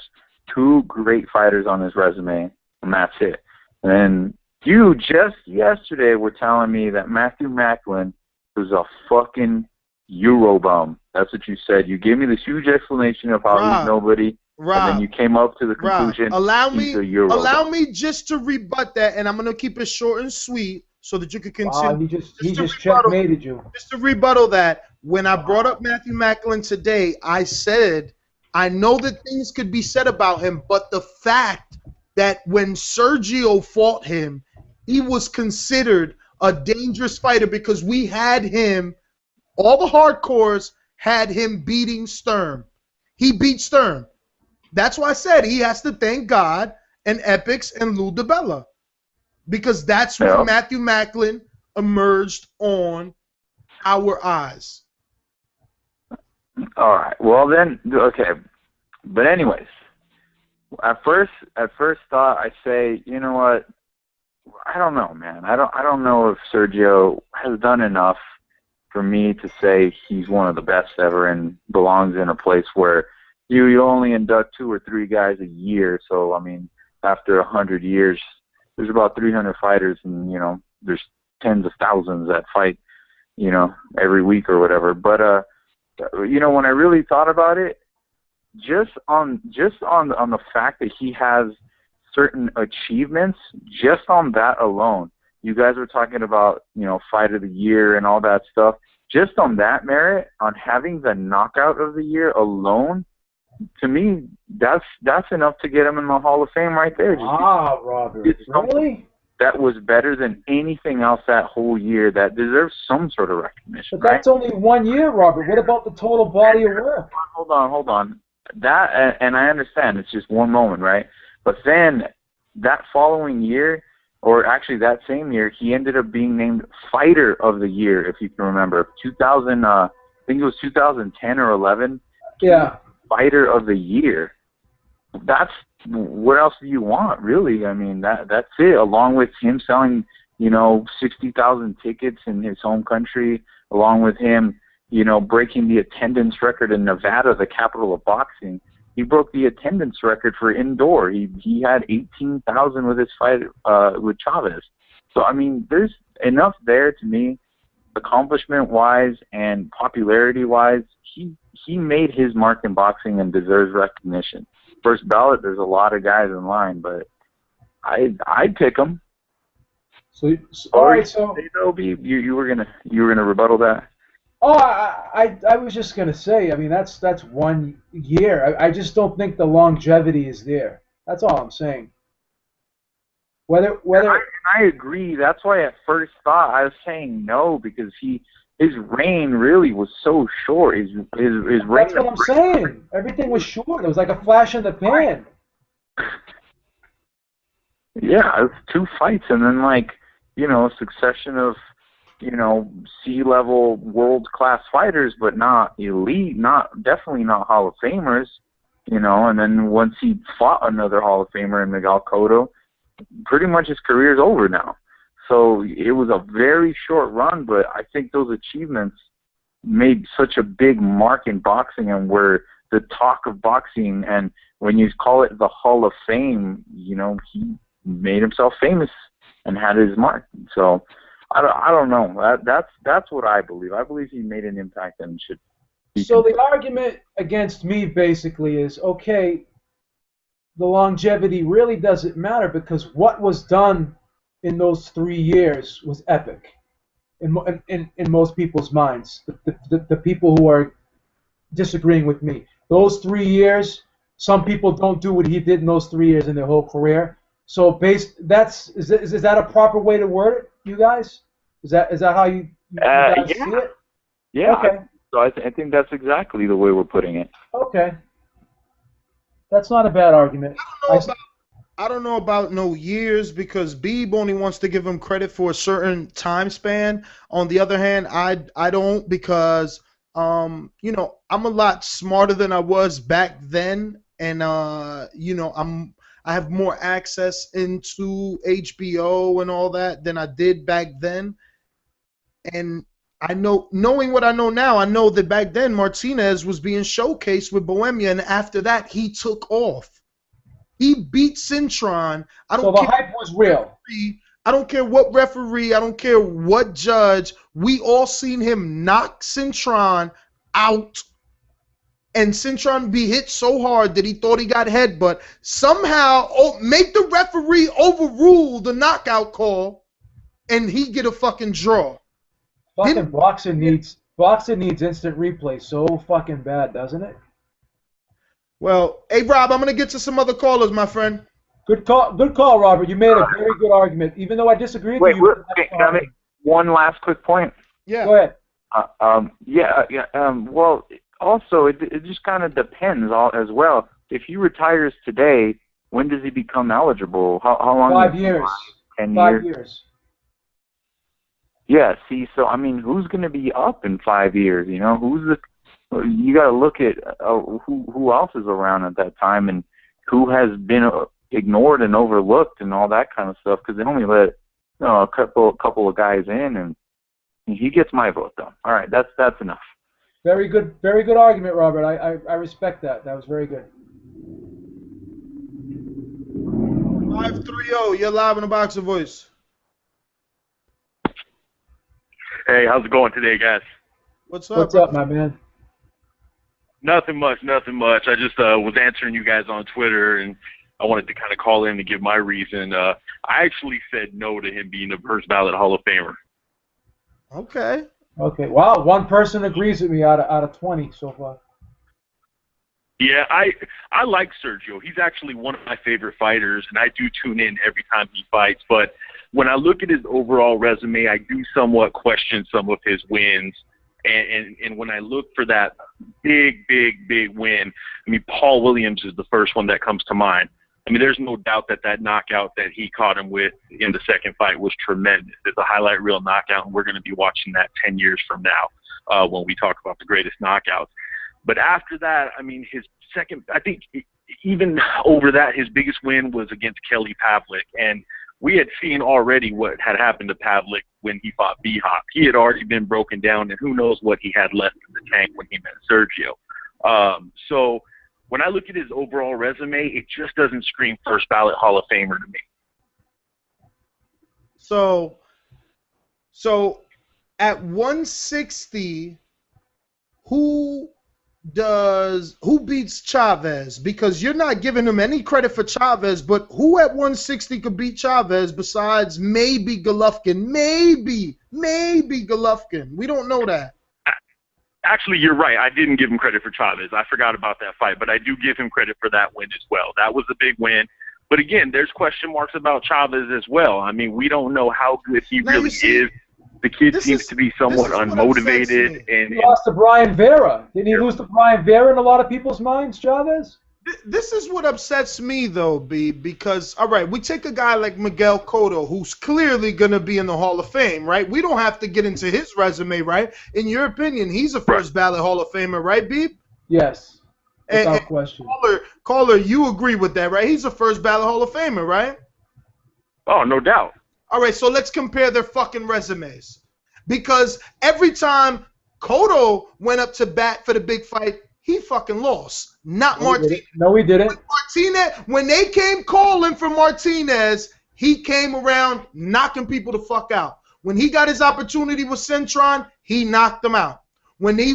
two great fighters on his resume, and that's it. And You just yesterday were telling me that Matthew Macklin was a fucking Eurobum. That's what you said. You gave me this huge explanation of how he's nobody, and then you came up to the conclusion he's a Eurobum. Allow me just to rebut that, and I'm going to keep it short and sweet so that you can continue. Wow, he just checkmated you. Just to rebuttal that, when I brought up Matthew Macklin today, I said, I know that things could be said about him, but the fact that when Sergio fought him, he was considered a dangerous fighter because we had him, all the hardcores had him beating Sturm. He beat Sturm. That's why I said he has to thank God and Epix and Lou DiBella, because that's when Matthew Macklin emerged on our eyes. All right. Well then, okay. But anyways, at first thought I say, you know what? I don't know, man. I don't know if Sergio has done enough for me to say he's one of the best ever and belongs in a place where you only induct 2 or 3 guys a year. So I mean, after 100 years, there's about 300 fighters, and there's tens of thousands that fight, every week or whatever. But when I really thought about it, just on the fact that he has certain achievements, just on that alone, you guys were talking about, fight of the year and all that stuff. Just on that merit, on having the knockout of the year alone, to me, that's enough to get him in the Hall of Fame right there. Robert, really? That was better than anything else that whole year that deserves some sort of recognition. But that's only 1 year, Robert. What about the total body of work? Hold on. That, and I understand, it's just one moment, right? But then that following year, or actually that same year, he ended up being named Fighter of the Year, if you can remember. 2000, I think it was 2010 or 11. Yeah. Fighter of the Year. That's, what else do you want, really? I mean, that's it. Along with him selling, 60,000 tickets in his home country, along with him, breaking the attendance record in Nevada, the capital of boxing. He broke the attendance record for indoor. He had 18,000 with his fight with Chavez. So, I mean, there's enough there to me, accomplishment-wise and popularity-wise. He made his mark in boxing and deserves recognition. First ballot, there's a lot of guys in line, but I'd pick him. So all right, so you were gonna rebuttal that. Oh, I was just gonna say. I mean, that's 1 year. I just don't think the longevity is there. That's all I'm saying. Whether I agree. That's why at first thought I was saying no, because his reign really was so short. His reign. That's what I'm saying. Everything was short. It was like a flash in the pan. Yeah, it was 2 fights, and then a succession of C-level world-class fighters, but not elite, definitely not Hall of Famers, and then once he fought another Hall of Famer in Miguel Cotto, pretty much his career's over now. So it was a very short run, but I think those achievements made such a big mark in boxing and were the talk of boxing, and when you call it the Hall of Fame, he made himself famous and had his mark. So I don't know. That's what I believe. I believe he made an impact and should be. So the argument against me basically is, okay, the longevity really doesn't matter because what was done in those 3 years was epic in most people's minds. The people who are disagreeing with me. Those 3 years, some people don't do what he did in those 3 years in their whole career. So is that a proper way to word it, you guys? Is that how you guys see it? Yeah. Okay. So I think that's exactly the way we're putting it. Okay. That's not a bad argument. I don't know about no years because Beeb only wants to give him credit for a certain time span. On the other hand, I don't because I'm a lot smarter than I was back then, and I have more access into HBO and all that than I did back then. And knowing what I know now, I know that back then Martinez was being showcased with Bohemia, and after that he took off. He beat Cintron. So the hype was real. I don't care what referee. I don't care what judge. We all seen him knock Cintron out, and Cintron be hit so hard that he thought he got headbutt. Somehow, make the referee overrule the knockout call, and he get a fucking draw. Fucking boxing needs instant replay so fucking bad, doesn't it? Well, hey Rob, I'm gonna get to some other callers, my friend. Good call, Robert. You made a very good argument, even though I disagree with you. Wait, can I make one last quick point? Yeah. Go ahead. Well, also it just kind of depends as well. If he retires today, when does he become eligible? How long? 5 years. 10 5 years. years. Yeah. See, so I mean, who's going to be up in 5 years? You know, you got to look at who else is around at that time and who has been ignored and overlooked and all that kind of stuff, because they only let a couple of guys in, and he gets my vote though. All right, that's enough. Very good argument, Robert. I respect that. That was very good. 530, you're live in the Boxer Voice. Hey, how's it going today, guys? What's up? What's up, my man? Nothing much. I just was answering you guys on Twitter, and I wanted to kind of call in to give my reason. I actually said no to him being a first ballot Hall of Famer. Okay. Okay. Wow, one person agrees with me out of 20 so far. Yeah, I like Sergio. He's actually one of my favorite fighters, and I do tune in every time he fights. But when I look at his overall resume, I do somewhat question some of his wins. And when I look for that big win, I mean, Paul Williams is the first one that comes to mind. I mean, there's no doubt that knockout that he caught him with in the second fight was tremendous. It's a highlight reel knockout, and we're going to be watching that 10 years from now when we talk about the greatest knockouts. But after that, I mean, his second, I think even over that, his biggest win was against Kelly Pavlik. And we had seen already what had happened to Pavlik when he fought B-Hop. He had already been broken down, and who knows what he had left in the tank when he met Sergio. So when I look at his overall resume, it just doesn't scream first ballot Hall of Famer to me. So at 160, who beats Chavez? Because you're not giving him any credit for Chavez, but who at 160 could beat Chavez besides maybe Golovkin? Maybe Golovkin. We don't know that. Actually, you're right. I didn't give him credit for Chavez. I forgot about that fight, but I do give him credit for that win as well. That was a big win. But again, there's question marks about Chavez as well. I mean, we don't know how good he really is. The kid seems to be somewhat unmotivated. He lost to Brian Vera. Didn't he lose to Brian Vera in a lot of people's minds, Chavez? This is what upsets me, though, B, because, all right, we take a guy like Miguel Cotto, who's clearly going to be in the Hall of Fame, right? We don't have to get into his resume, right? In your opinion, he's a first ballot Hall of Famer, right, B? Yes, without question. Caller, you agree with that, right? He's a first ballot Hall of Famer, right? Oh, no doubt. All right, so let's compare their fucking resumes. Because every time Cotto went up to bat for the big fight, he fucking lost. Not Martinez. No, he didn't. When they came calling for Martinez, he came around knocking people the fuck out. When he got his opportunity with Cintron, he knocked them out. When was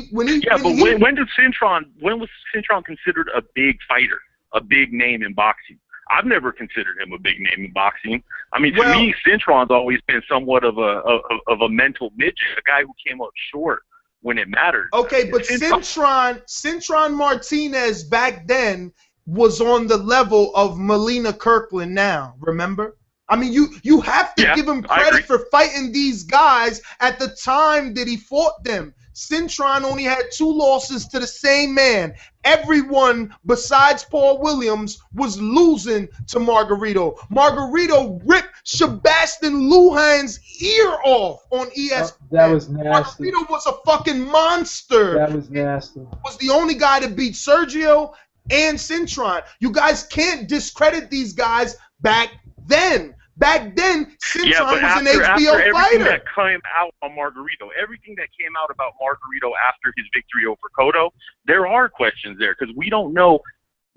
Cintron considered a big fighter, a big name in boxing? I've never considered him a big name in boxing. I mean, to me, Cintron's always been somewhat of a mental midget, a guy who came up short when it mattered. Okay, but Cintron Martinez back then was on the level of Melina Kirkland now, remember? I mean, you have to give him credit for fighting these guys at the time that he fought them. Cintron only had 2 losses to the same man. Everyone besides Paul Williams was losing to Margarito. Margarito ripped Sebastian Lujan's ear off on ESPN. That was nasty. Margarito was a fucking monster. That was nasty. Was the only guy to beat Sergio and Cintron. You guys can't discredit these guys back then. Back then, Cintron was an HBO everything fighter. That came out on Margarito, everything that came out about Margarito after his victory over Cotto, there are questions there because we don't know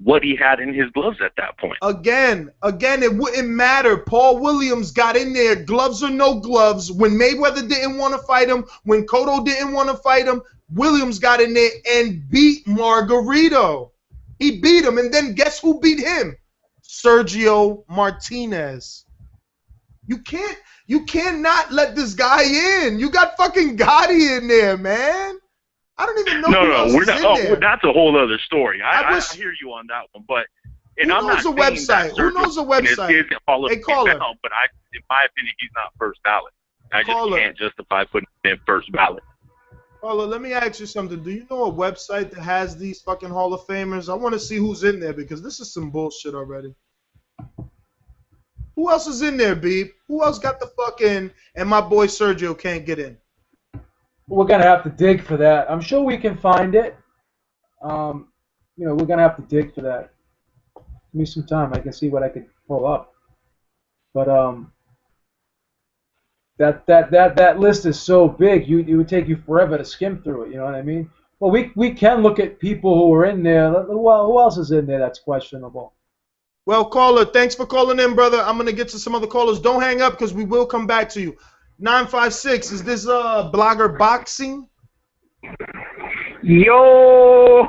what he had in his gloves at that point. Again, it wouldn't matter. Paul Williams got in there, gloves or no gloves. When Mayweather didn't want to fight him, when Cotto didn't want to fight him, Williams got in there and beat Margarito. He beat him, and then guess who beat him? Sergio Martinez. You cannot let this guy in. You got fucking Gotti in there, man. I don't even know who else is in there. That's a whole other story. I hear you on that one, but who knows a website? Who knows a website? Hey, caller. But in my opinion, he's not first ballot. I just can't justify putting him in first ballot. Caller, let me ask you something. Do you know a website that has these fucking Hall of Famers? I want to see who's in there because this is some bullshit already. Who else is in there, Beeb? Who else got the fucking and my boy Sergio can't get in? We're gonna have to dig for that. I'm sure we can find it. We're gonna have to dig for that. Give me some time. I can see what I could pull up. But that list is so big. It would take you forever to skim through it. You know what I mean? Well, we can look at people who are in there. Well, who else is in there that's questionable? Well, caller, thanks for calling in, brother. I'm going to get to some other callers. Don't hang up because we will come back to you. 956, is this Blogger Boxing? Yo!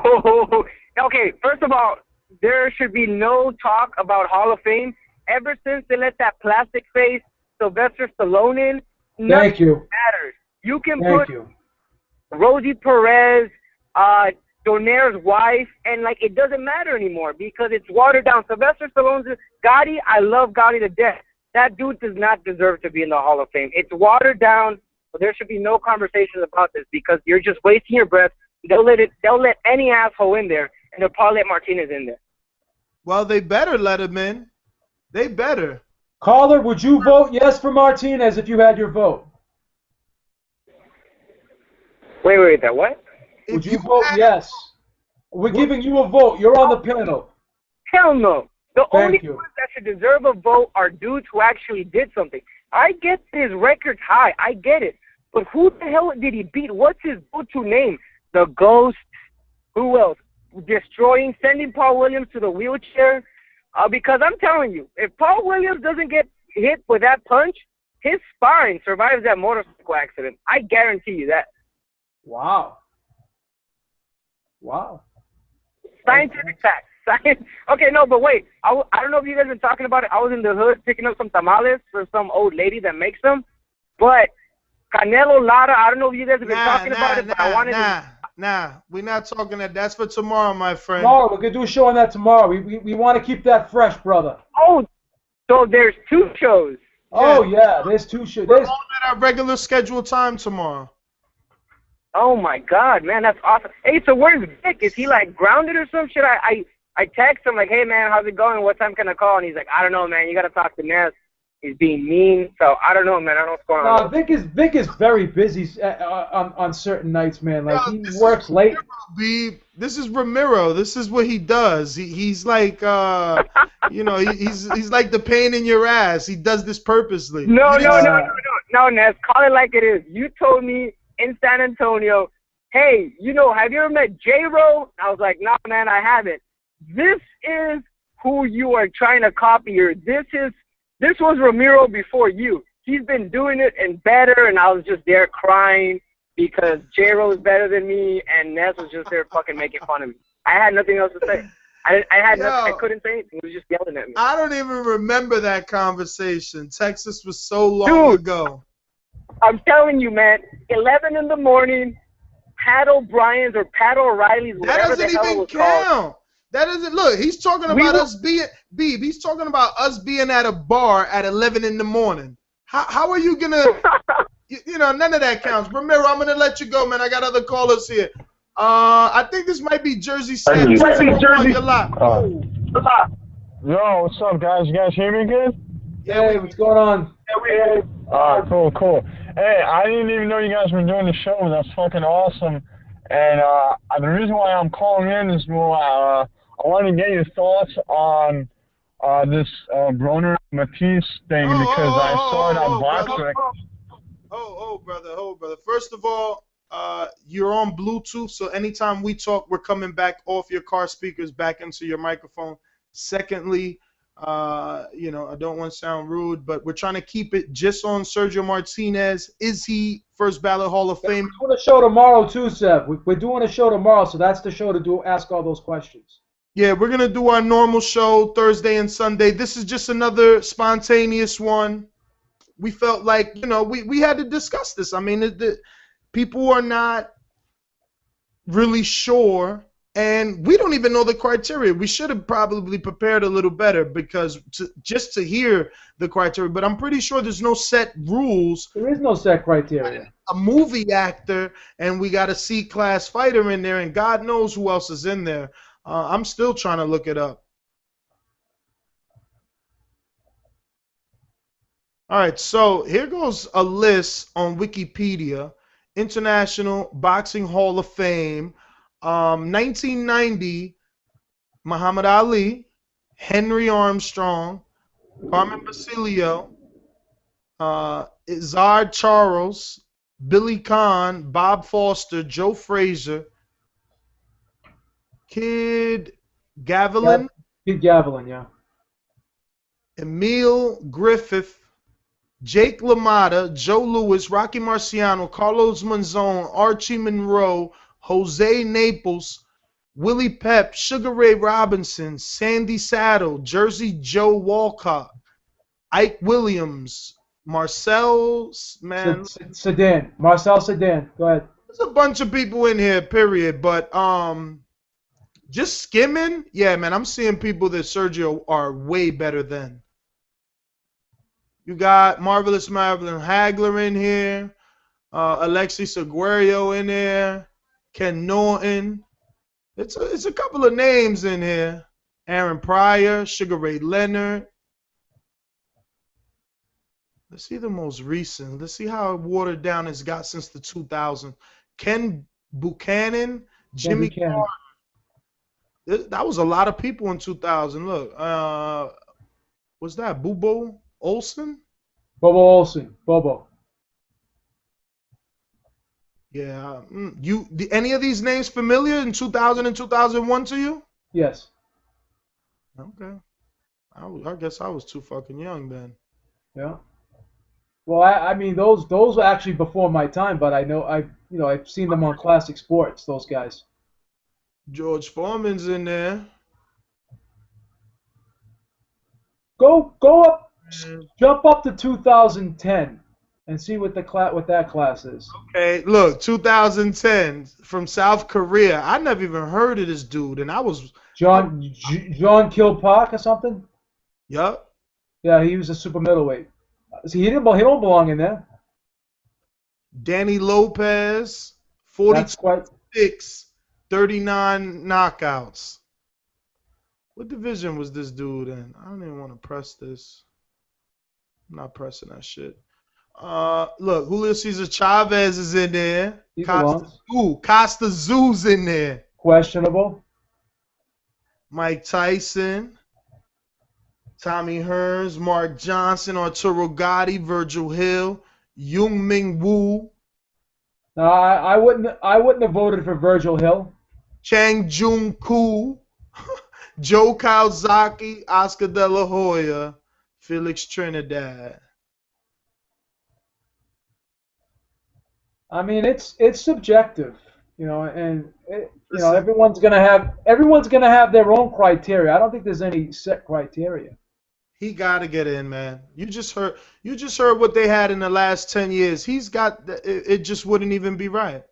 Okay, first of all, there should be no talk about Hall of Fame. Ever since they let that plastic face Sylvester Stallone in, nothing matters. You can put Rosie Perez, Donaire's wife, and it doesn't matter anymore because it's watered down. Sylvester Stallone's Gotti, I love Gotti to death. That dude does not deserve to be in the Hall of Fame. It's watered down. So there should be no conversations about this because you're just wasting your breath. They'll let any asshole in there, and they'll probably let Martinez in there. Well, they better let him in. They better. Caller, would you vote yes for Martinez if you had your vote? Wait, that what? Would you vote yes? We're giving you a vote. You're on the panel. Hell no. The only ones that should deserve a vote are dudes who actually did something. I get his record's high. I get it. But who the hell did he beat? What's his go-to name? The Ghost? Who else? Sending Paul Williams to the wheelchair? Because I'm telling you, if Paul Williams doesn't get hit with that punch, his spine survives that motorcycle accident. I guarantee you that. Wow. Scientific facts. Okay, no, but wait. I don't know if you guys have been talking about it. I was in the hood picking up some tamales for some old lady that makes them. But Canelo Lara, I don't know if you guys have been talking about it, but I wanted to... we're not talking that. That's for tomorrow, my friend. Tomorrow, we're going to do a show on that tomorrow. We want to keep that fresh, brother. Oh, so there's 2 shows. Oh, yeah, there's 2 shows. We're all at our regular scheduled time tomorrow. Oh, my God, man, that's awesome. Hey, so where's Vic? Is he, grounded or some shit? I text him, hey, man, how's it going? What time can I call? And he's like, I don't know, man. You got to talk to Ness. He's being mean. So, I don't know, man. I don't know what's going on. No, Vic is very busy on certain nights, man. He works late. This is Ramiro. This is what he does. He's like, he's like the pain in your ass. He does this purposely. No, Ness. Call it like it is. You told me in San Antonio, hey, have you ever met J-Ro? I was like, no, man, I haven't. This is who you are trying to copy here. This was Ramiro before you. He's been doing it and better, and I was just there crying because J-Ro is better than me, and Ness was just there fucking making fun of me. I had nothing else to say. I couldn't say anything. He was just yelling at me. I don't even remember that conversation. Texas was so long ago. I'm telling you, man, 11 in the morning, Pat O'Brien's or Pat O'Reilly's, whatever the hell it was called. That doesn't look. He's talking about us being He's talking about us being at a bar at 11 in the morning. How are you gonna? None of that counts. Ramiro, I'm gonna let you go, man. I got other callers here. I think this might be Jersey Sam. Yo, what's up, guys? You guys hear me good? Hey, what's going on? Yeah, we hear you. All right, cool. Hey, I didn't even know you guys were doing the show. That's fucking awesome. And the reason why I'm calling in is I want to get your thoughts on this Broner Matisse thing because I saw it on Boxer. Brother. First of all, you're on Bluetooth, so anytime we talk, we're coming back off your car speakers back into your microphone. Secondly, you know, I don't want to sound rude, but we're trying to keep it just on Sergio Martinez. Is he first ballot Hall of Fame? We're doing a show tomorrow too, Seb. We're doing a show tomorrow, so that's the show to ask all those questions. Yeah, we're going to do our normal show Thursday and Sunday. This is just another spontaneous one. We felt like, you know, we had to discuss this. I mean, people are not really sure, and we don't even know the criteria. We should have probably prepared a little better because just to hear the criteria, but I'm pretty sure there's no set rules. There is no set criteria. A movie actor, and we got a C-class fighter in there, and God knows who else is in there. I'm still trying to look it up. All right, so here goes a list on Wikipedia. International Boxing Hall of Fame. 1990, Muhammad Ali, Henry Armstrong, Carmen Basilio, Izard Charles, Billy Conn, Bob Foster, Joe Frazier, Kid Gavilan. Kid Gavilan, yeah. Emil Griffith, Jake LaMotta, Joe Louis, Rocky Marciano, Carlos Monzon, Archie Monroe, Jose Naples, Willie Pep, Sugar Ray Robinson, Sandy Saddle, Jersey Joe Walcott, Ike Williams, Marcel Sedan. Marcel Sedan. Go ahead. There's a bunch of people in here, period. But just skimming, yeah, man, I'm seeing people that Sergio are way better than. You got Marvelous Madeline Hagler in here, Alexis Aguero in there, Ken Norton. It's a couple of names in here. Aaron Pryor, Sugar Ray Leonard. Let's see the most recent. Let's see how watered down it's got since the 2000s. Ken Buchanan, Jimmy Carter. That was a lot of people in 2000. Look, what's that? Bobo Olsen? Bobo Olsen. Bobo. Yeah. Any of these names familiar in 2000 and 2001 to you? Yes. Okay. I guess I was too fucking young then. Yeah. Well, I mean those were actually before my time, but I know I've seen them on Classic Sports. Those guys. George Foreman's in there. Go up, jump up to 2010 and see what that class is. Okay, look, 2010 from South Korea. I never even heard of this dude, and I was John Kilpark or something. Yup. Yeah, he was a super middleweight. See, he don't belong in there. Danny Lopez, 46, 39 knockouts. What division was this dude in? I don't even want to press this. I'm not pressing that shit. Look, Julio Cesar Chavez is in there. Costa Zoo's in there. Questionable. Mike Tyson. Tommy Hearns, Mark Johnson, Arturo Gatti, Virgil Hill, Jung Ming Woo. No, I wouldn't have voted for Virgil Hill. Chang Jung Koo, Joe Kawasaki, Oscar De La Hoya, Felix Trinidad. I mean, it's subjective, and everyone's gonna have their own criteria. I don't think there's any set criteria. He got to get in, man. You just heard what they had in the last 10 years. He's got it. Just wouldn't even be right.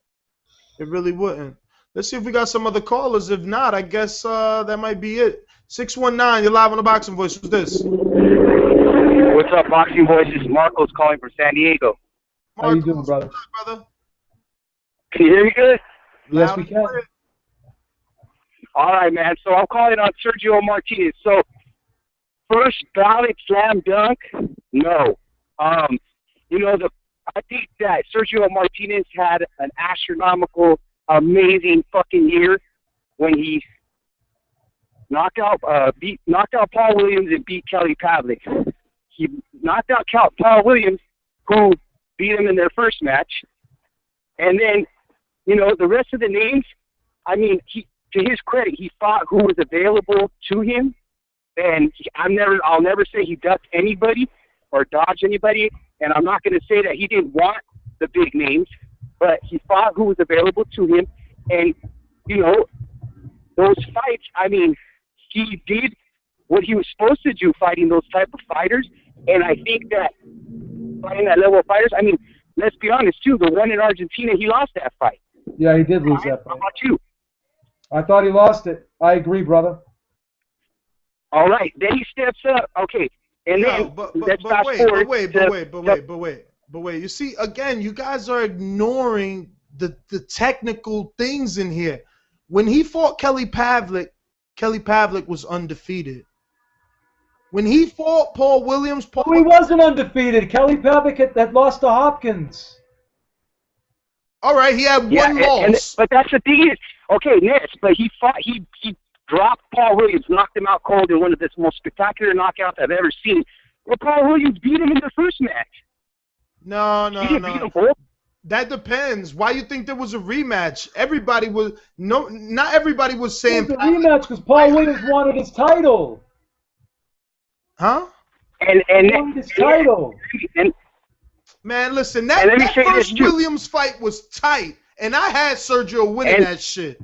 It really wouldn't. Let's see if we got some other callers. If not, I guess that might be it. 619, you're live on the Boxing Voice. Who's this? What's up, Boxing Voice? This is Marcos calling from San Diego. How you doing, brother? Brother? Can you hear me good? Yes, we can. All right, man. So I'm calling on Sergio Martinez. So first ballot slam dunk? No. I think that Sergio Martinez had an astronomical, amazing fucking year when he knocked out Paul Williams and beat Kelly Pavlik. He knocked out Paul Williams, who beat him in their first match, and then you know, the rest of the names, I mean, to his credit, he fought who was available to him, and I'll never say he ducked anybody or dodged anybody, and I'm not going to say that he didn't want the big names, but he fought who was available to him, and, you know, those fights, I mean, he did what he was supposed to do fighting those type of fighters, and I think that fighting that level of fighters, I mean, let's be honest, too, the one in Argentina, he lost that fight. Yeah, he did lose that fight. How about you? I thought he lost it. I agree, brother. All right, then he steps up. Okay, and then let's fast forward. But wait. You see, again, you guys are ignoring the technical things in here. When he fought Kelly Pavlik was undefeated. When he fought Paul Williams, he wasn't undefeated. Kelly Pavlik had lost to Hopkins. All right, he had one loss. But that's the thing is, okay, next, but he fought. He dropped Paul Williams, knocked him out cold in one of the most spectacular knockouts I've ever seen. Well, Paul Williams beat him in the first match. No. That depends. Why you think there was a rematch? Not everybody was saying. It was a rematch because Paul Williams wanted his title. Huh? And he wanted his title. Man, listen, that first Williams fight was tight, and I had Sergio winning that shit.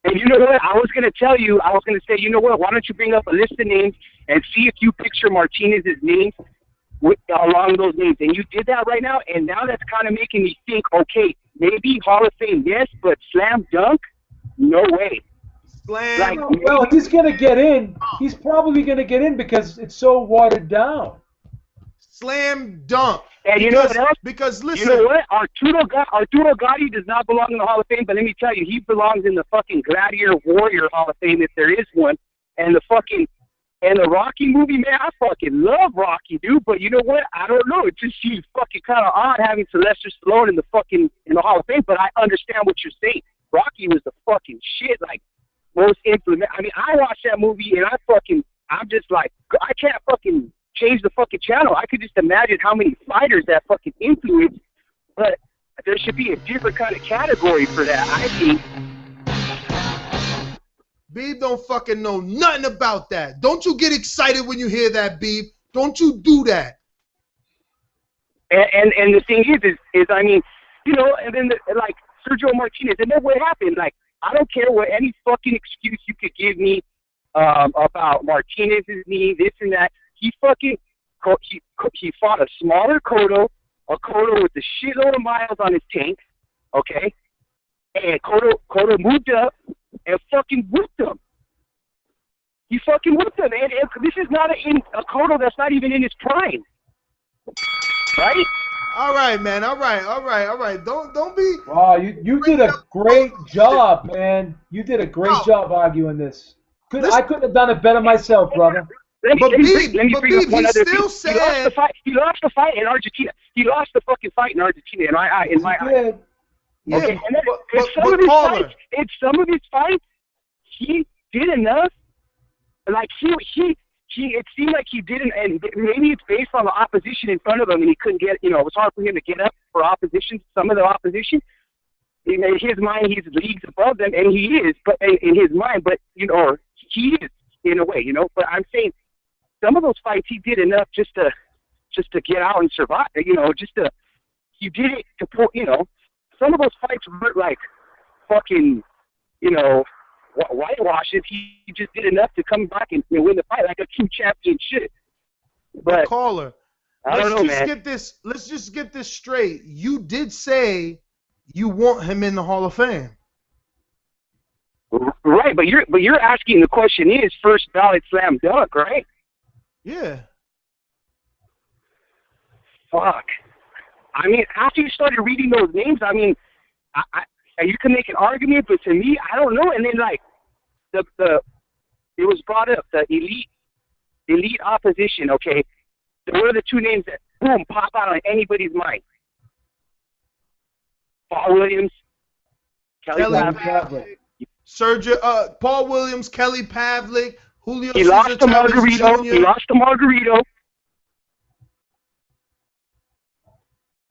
And you know what? I was going to say, you know what? Why don't you bring up a list of names and see if you picture Martinez's names along those names. And you did that right now, and now that's kind of making me think, okay, maybe Hall of Fame, yes, but slam dunk? No way. Well, he's going to get in. He's probably going to get in because it's so watered down. Slam dunk. And you know what else? Because listen, you know what? Arturo Gatti does not belong in the Hall of Fame, but let me tell you, he belongs in the fucking Gladiator Warrior Hall of Fame if there is one. And the Rocky movie, man, I fucking love Rocky, dude. But you know what? I don't know. It just seems fucking kind of odd having Sylvester Stallone in the Hall of Fame. But I understand what you're saying. Rocky was the fucking shit, like most implement. I mean, I watched that movie and I'm just like, I can't fucking change the fucking channel. I could just imagine how many fighters that fucking influence, but there should be a different kind of category for that, I think. Beeb don't fucking know nothing about that. Don't you get excited when you hear that, Beeb. Don't you do that. And the thing is I mean, you know, and then like Sergio Martinez, and then what happened? Like, I don't care what any fucking excuse you could give me about Martinez's knee, this and that. He fought a smaller Cotto, a Cotto with a shitload of miles on his tank, okay? And Cotto moved up and fucking whipped him. He fucking whipped him, and this is not a Cotto that's not even in his prime, right? All right, man. All right. Don't be. Wow, you did a great job, man. You did a great job arguing this. I couldn't have done it better myself, brother. Let me bring up one other thing. He lost the fight in Argentina. He lost the fucking fight in Argentina in my eye. Yeah, okay, and then in some of his fights, he did enough. Like he it seemed like he didn't, and maybe it's based on the opposition in front of him, and he couldn't get. You know, it was hard for him to get up for opposition. Some of the opposition, in his mind, he's leagues above them, and he is. But in his mind, but you know, or he is in a way, you know. But I'm saying some of those fights he did enough just to get out and survive. You know, he did it to put. You know, some of those fights weren't like fucking, you know, whitewashes. He just did enough to come back and win the fight like a true champion should. But caller, I don't know, man. Let's just get this straight. You did say you want him in the Hall of Fame. Right, but you're asking the question is first ballot slam dunk, right? Yeah. Fuck. I mean, after you started reading those names, I mean, you can make an argument, but to me, I don't know. And then like it was brought up, the elite opposition. Okay, what are the two names that boom pop out on anybody's mind? Paul Williams, Kelly Pavlik. Sergio, Paul Williams, Kelly Pavlik, Julio. He lost to Margarito.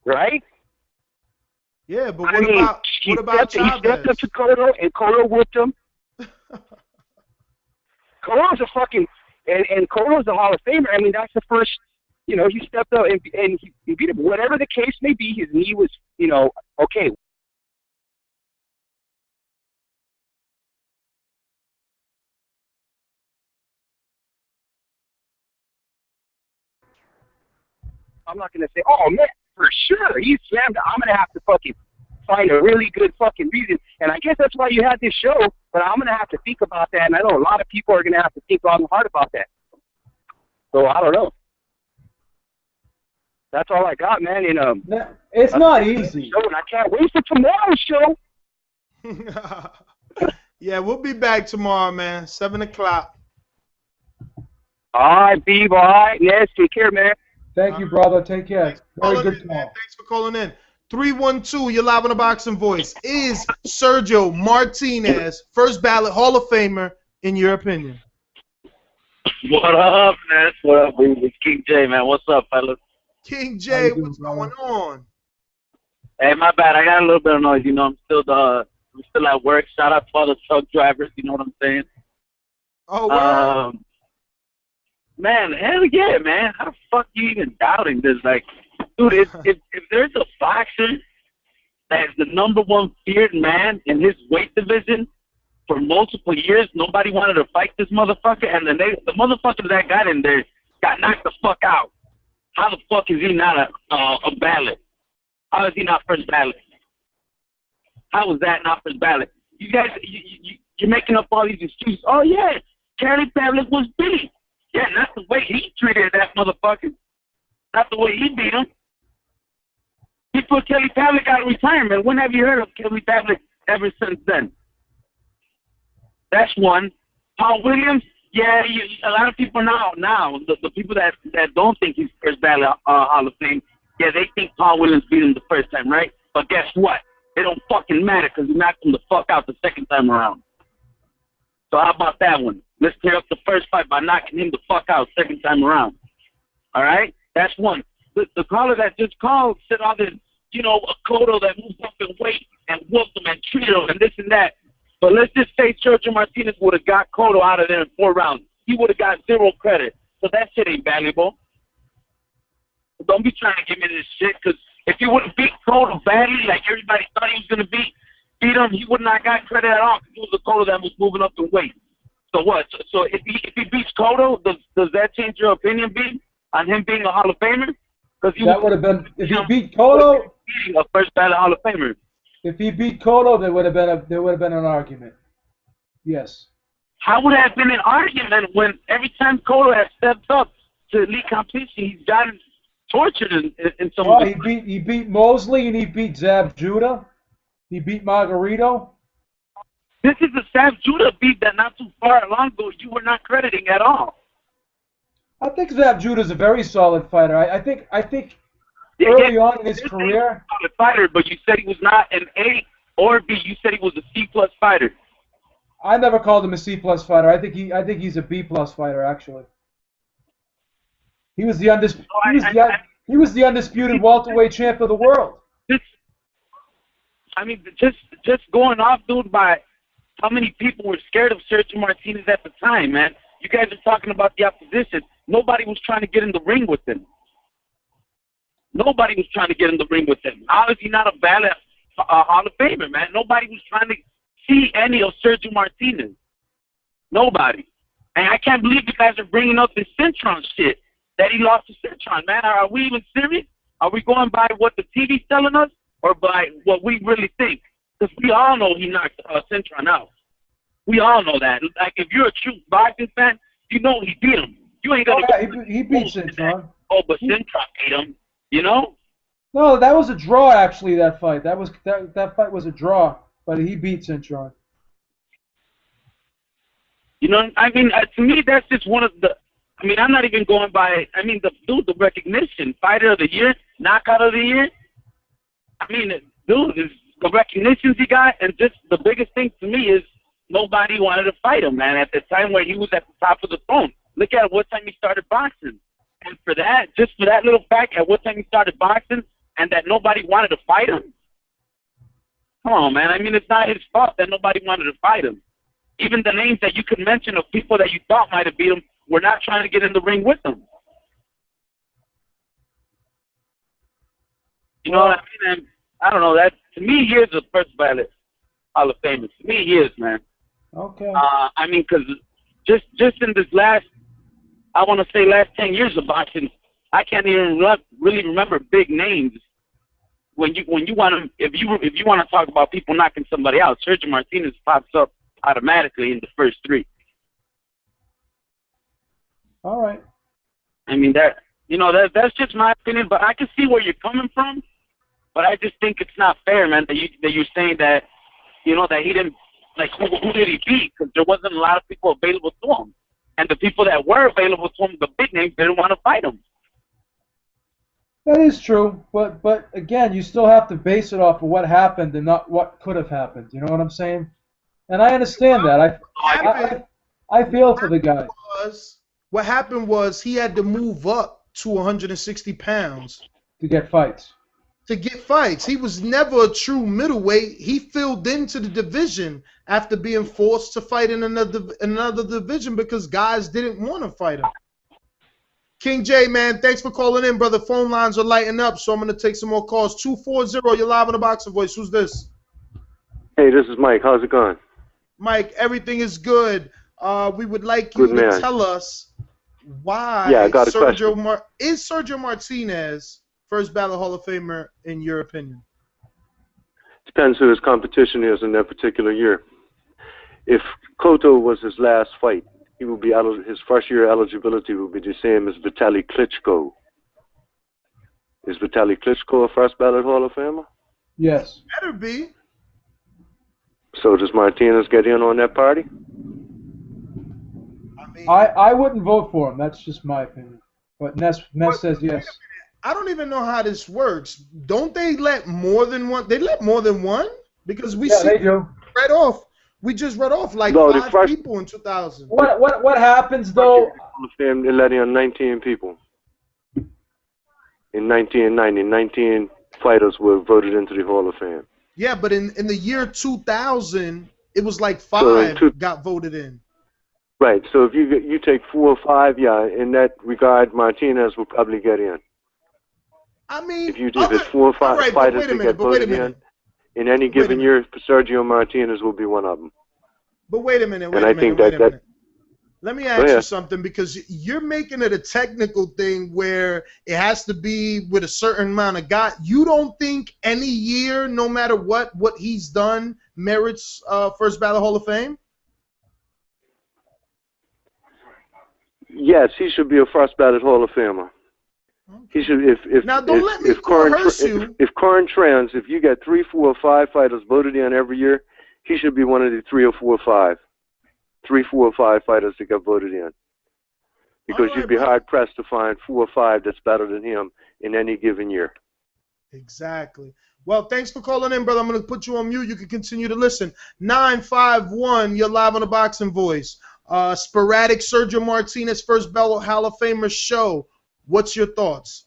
Right? Yeah, but what about He What about stepped up to Cotto, and Cotto whipped him. Cotto's a fucking, and Cotto's a Hall of Famer. I mean, that's the first, you know, he stepped up and he beat him. Whatever the case may be, his knee was, you know, okay. I'm not going to say, oh, man, for sure, he slammed. I'm going to have to fucking find a really good fucking reason. And I guess that's why you had this show, but I'm going to have to think about that. And I know a lot of people are going to have to think long and hard about that. So I don't know. That's all I got, man. And, it's not easy. Show, and I can't wait for tomorrow's show. Yeah, we'll be back tomorrow, man. 7 o'clock. All right, Beav. All right, Nez. Take care, man. Thank you, brother. Take care. Very good man. Thanks for calling in. 312, you're live on the Boxing Voice. Is Sergio Martinez first ballot Hall of Famer, in your opinion? What up, man? What up, it's King J, man. What's up, fellas? King J, what's going on? Hey, my bad. I got a little bit of noise. You know, I'm still at work. Shout out to all the truck drivers. You know what I'm saying? Oh, man, hell yeah, man. How the fuck you even doubting this? Like, dude, if there's a boxer that's the #1 feared man in his weight division for multiple years, nobody wanted to fight this motherfucker, and then the motherfucker that got in there got knocked the fuck out. How the fuck is he not a ballot? How is he not first ballot? How is that not first ballot? You guys, you're making up all these excuses. Oh, yeah, Kelly Pavlik was beat. Yeah, not the way he treated that motherfucker. Not the way he beat him. He put Kelly Pavlik out of retirement. When have you heard of Kelly Pavlik ever since then? That's one. Paul Williams, yeah, a lot of people now, the people that don't think he's first ballot Hall of Fame, yeah, they think Paul Williams beat him the first time, right? But guess what? It don't fucking matter because he knocked him the fuck out the second time around. So how about that one? Let's clear up the first fight by knocking him the fuck out second time around. All right? That's one. The caller that just called said all this, you know, a Cotto that moved up in weight and whooped him and treated him and this and that. But let's just say Sergio Martinez would have got Cotto out of there in 4 rounds. He would have got 0 credit. So that shit ain't valuable. Don't be trying to give me this shit, because if he would have beat Cotto badly, like everybody thought he was going to beat him, he would not got credit at all because it was a Cotto that was moving up in weight. So what? So if he beats Cotto, does that change your opinion, B, on him being a Hall of Famer? That would have been, if he beat Cotto, a first ballot Hall of Famer. If he beat Cotto, there would have been an argument. Yes. How would it have been an argument when every time Cotto has stepped up to elite competition, he's gotten tortured in some way? He beat Mosley and he beat Zab Judah. He beat Margarito. This is a Zab Judah beat that not too far along ago you were not crediting at all. I think Zab Judah is a very solid fighter. I think early on in his career, solid fighter, but you said he was not an A or B. You said he was a C+ fighter. I never called him a C+ fighter. I think he's a B+ fighter actually. He was the undisputed welterweight champ of the world. Just going off, dude, by how many people were scared of Sergio Martinez at the time, man. You guys are talking about the opposition. Nobody was trying to get in the ring with him. Nobody was trying to get in the ring with him. How is he not a ballot Hall of Famer, man? Nobody was trying to see any of Sergio Martinez. Nobody. And I can't believe you guys are bringing up this Cintron shit, that he lost to Cintron, man. Are we even serious? Are we going by what the TV's telling us or by what we really think? Because we all know he knocked Cintron out. We all know that. Like, if you're a true boxing fan, you know he beat him. You ain't gonna. He beat Cintron. Oh, but Cintron beat him. You know? No, that was a draw. Actually, that fight. That fight was a draw, but he beat Cintron. You know, I mean, to me, that's just one of the. I mean, I'm not even going by. I mean, the recognition, fighter of the year, knockout of the year. I mean, dude, the recognitions he got, and just the biggest thing to me is nobody wanted to fight him, man. At the time where he was at the top of the throne. Look at what time he started boxing. And for that, just for that little fact, at what time he started boxing, and that nobody wanted to fight him, Come on, man. I mean, it's not his fault that nobody wanted to fight him. Even the names that you could mention of people that you thought might have beat him were not trying to get in the ring with him. You know what I mean? And I don't know. That to me, he is the first ballot Hall of Famer. To me, he is, man. Okay. I mean, because just in this last, I want to say last 10 years of boxing, I can't even really remember big names. When you want to, if you want to talk about people knocking somebody out, Sergio Martinez pops up automatically in the first three. All right. I mean that's just my opinion, but I can see where you're coming from. But I just think it's not fair, man, that you're saying that that he didn't who did he beat? Because there wasn't a lot of people available to him, and the people that were available to him, the big names, didn't want to fight him. That is true, but again, you still have to base it off of what happened and not what could have happened. You know what I'm saying? And I understand that. I feel for the guy. What happened was he had to move up to 160 pounds to get fights. He was never a true middleweight. He filled into the division after being forced to fight in another division because guys didn't want to fight him. King J, man, thanks for calling in, brother. Phone lines are lighting up, so I'm going to take some more calls. 240, you're live on the Boxing Voice. Who's this? Hey, this is Mike. How's it going? Mike, everything is good. We would like you to tell us why is Sergio Martinez first ballot Hall of Famer in your opinion? Depends who his competition is in that particular year. If Cotto was his last fight, he will be his first year eligibility will be the same as Vitaly Klitschko. Is Vitaly Klitschko a first ballot Hall of Famer? Yes. Better be. So does Martinez get in on that party? I wouldn't vote for him. That's just my opinion. But Ness says yes. I don't even know how this works. Don't they let more than one? They let more than one? Because we see they do. Right off. We just read off like 5 people in 2000. What happens though? Hall of Fame, they let in 19 people. In 1990, 19 fighters were voted into the Hall of Fame. Yeah, but in the year 2000, it was like 5 got voted in. Right. So if you take 4 or 5, yeah, in that regard, Martinez will probably get in. I mean, if it's 4 or 5 fighters that get voted in any given year, Sergio Martinez will be one of them. But wait a minute, wait a minute. Let me ask you something, because you're making it a technical thing where it has to be with a certain amount of guys. You don't think any year, no matter what he's done, merits first ballot Hall of Fame? Yes, he should be a first ballot Hall of Famer. He should. If current trends, if you get 3, 4, or 5 fighters voted in every year, he should be one of the 3 or 4 or 5. 3, 4, or 5 fighters that got voted in. Because you'd be hard pressed to find 4 or 5 that's better than him in any given year. Exactly. Well, thanks for calling in, brother. I'm going to put you on mute. You can continue to listen. 951, you're live on the Boxing Voice. Sporadic Sergio Martinez first ballot Hall of Famer show. What's your thoughts?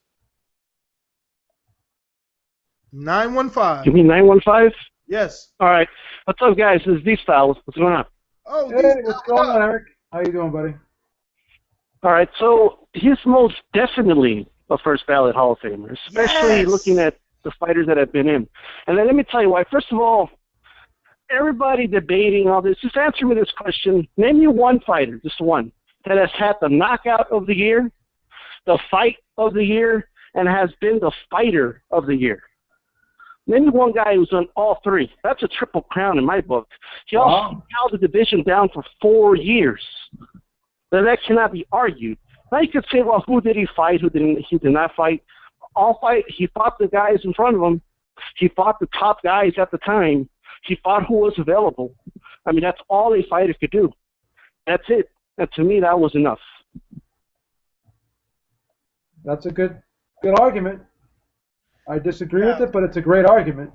915. You mean 915? Yes. All right. What's up, guys? This is D-Styles. What's going on? Oh, hey, what's going on, Eric? How you doing, buddy? All right. So he's most definitely a first ballot Hall of Famer, especially looking at the fighters that have been in. And then let me tell you why. First of all, everybody debating all this, just answer me this question. Name me one fighter, just one, that has had the knockout of the year, the fight of the year, and has been the fighter of the year. Name me one guy who's done all 3. That's a triple crown in my book. He also held the division down for 4 years. Now, that cannot be argued. Now you could say, well, who did he fight? He did not fight. He fought the guys in front of him. He fought the top guys at the time. He fought who was available. I mean, that's all a fighter could do. That's it. And to me, that was enough. That's a good argument. I disagree with it, but it's a great argument.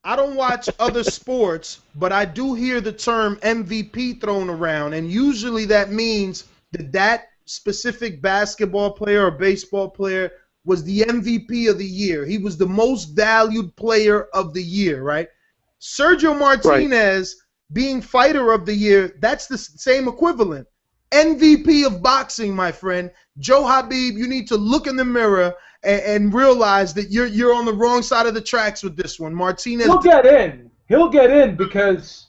I don't watch other sports, but I do hear the term MVP thrown around, and usually that means that specific basketball player or baseball player was the MVP of the year. He was the most valued player of the year, right? Sergio Martinez being fighter of the year, that's the same equivalent. MVP of boxing, my friend. Joe Habib, you need to look in the mirror and realize that you're on the wrong side of the tracks with this one. Martinez. He'll get in. He'll get in because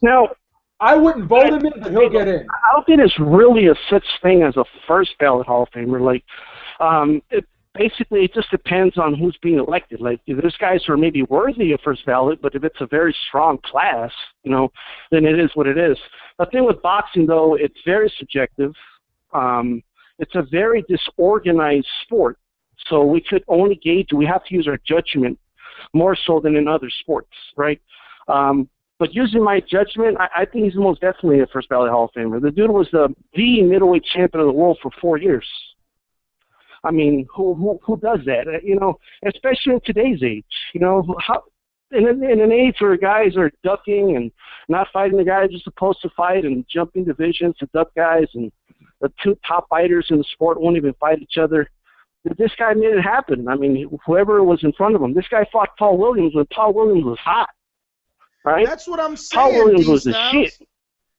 I wouldn't vote him in, but he'll get in. I don't think there's really a such thing as a first ballot Hall of Famer. Like, basically, it just depends on who's being elected. Like, there's guys who are maybe worthy of first ballot, but if it's a very strong class, then it is what it is. The thing with boxing, though, it's very subjective. It's a very disorganized sport, so we could only gauge. We have to use our judgment more so than in other sports, right? But using my judgment, I think he's most definitely a first ballot Hall of Famer. The dude was the middleweight champion of the world for 4 years. I mean, who does that? Especially in today's age. How in an age where guys are ducking and not fighting the guys they're supposed to fight and jumping divisions to duck guys, and the two top fighters in the sport won't even fight each other. This guy made it happen. I mean, whoever was in front of him. This guy fought Paul Williams when Paul Williams was hot. Right? That's what I'm saying. Paul Williams was the shit.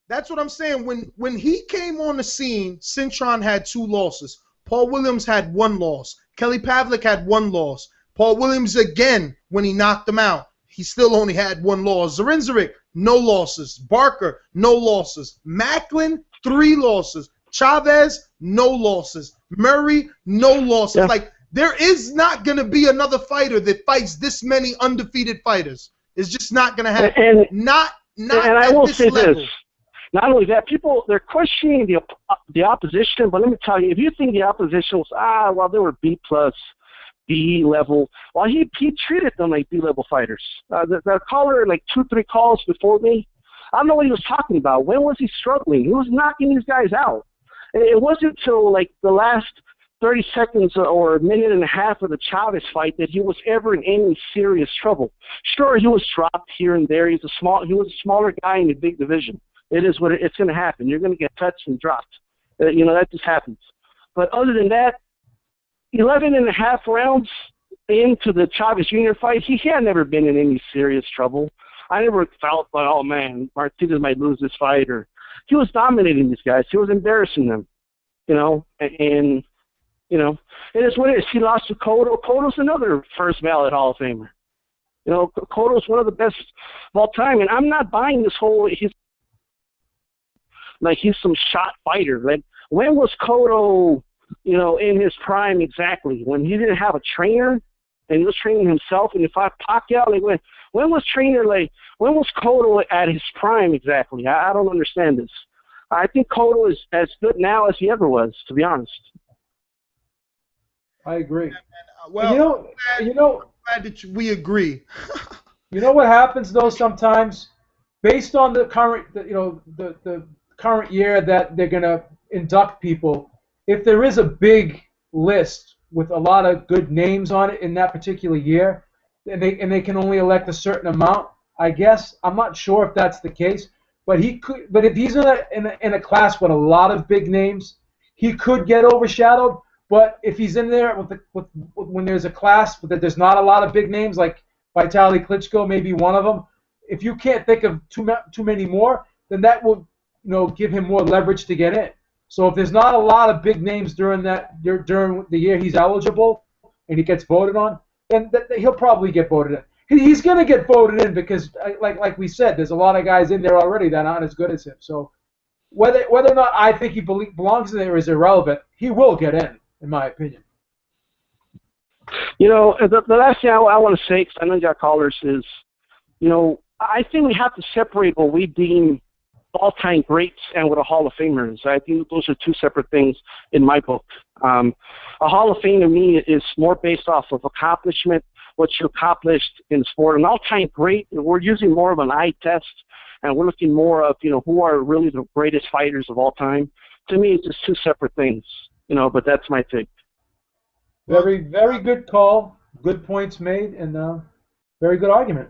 That's what I'm saying. When he came on the scene, Cintron had 2 losses. Paul Williams had 1 loss. Kelly Pavlik had 1 loss. Paul Williams again, when he knocked him out, he still only had 1 loss. Zarinzaric, no losses. Barker, no losses. Macklin, 3 losses. Chavez, no losses. Murray, no losses. Yeah. Like, there is not going to be another fighter that fights this many undefeated fighters. It's just not going to happen. And not and I will say level. this. Not only that, people, they're questioning the opposition, but let me tell you, if you think the opposition was, they were B+, B level, well, he treated them like B level fighters. The caller, like 2-3 calls before me, I don't know what he was talking about. When was he struggling? He was knocking these guys out. It wasn't until like the last 30 seconds or a minute and a half of the Chavez fight that he was ever in any serious trouble. Sure, he was dropped here and there. He was a smaller guy in the big division. It is what it's going to happen. You're going to get touched and dropped. That just happens. But other than that, 11 and a half rounds into the Chavez Jr. fight, he had never been in any serious trouble. I never felt like, oh man, Martinez might lose this fight, or he was dominating these guys. He was embarrassing them, and it is what it is. He lost to Cotto. Cotto's another first ballot Hall of Famer. Cotto's one of the best of all time, and I'm not buying this whole he's some shot fighter. Like, when was Cotto, in his prime exactly? When he didn't have a trainer and he was training himself, and he fought Pacquiao. Like, when was Cotto at his prime exactly? I don't understand this. I think Cotto is as good now as he ever was, to be honest. I agree. Well, I'm glad that we agree. You know what happens though sometimes, based on the current, the current year that they're gonna induct people. If there is a big list with a lot of good names on it in that particular year, and they can only elect a certain amount, I guess I'm not sure if that's the case, but he could. But if he's in a class with a lot of big names, he could get overshadowed. But if he's in there when there's a class that there's not a lot of big names, like Vitaly Klitschko, maybe one of them, if you can't think of too many more, then that will give him more leverage to get in. So if there's not a lot of big names during the year he's eligible and he gets voted on, then he'll probably get voted in. He's going to get voted in because, like we said, there's a lot of guys in there already that aren't as good as him. So whether or not I think he belongs in there is irrelevant. He will get in my opinion. The last thing I want to say, because I know you got callers, is, I think we have to separate what we deem all-time greats and what a Hall of Famer is. I think those are 2 separate things in my book. A Hall of Fame to me is more based off of accomplishment, what you accomplished in sport. An all-time great, we're using more of an eye test, and we're looking more of, who are really the greatest fighters of all time. To me, it's just 2 separate things, but that's my take. Very, very good call. Good points made, and very good argument.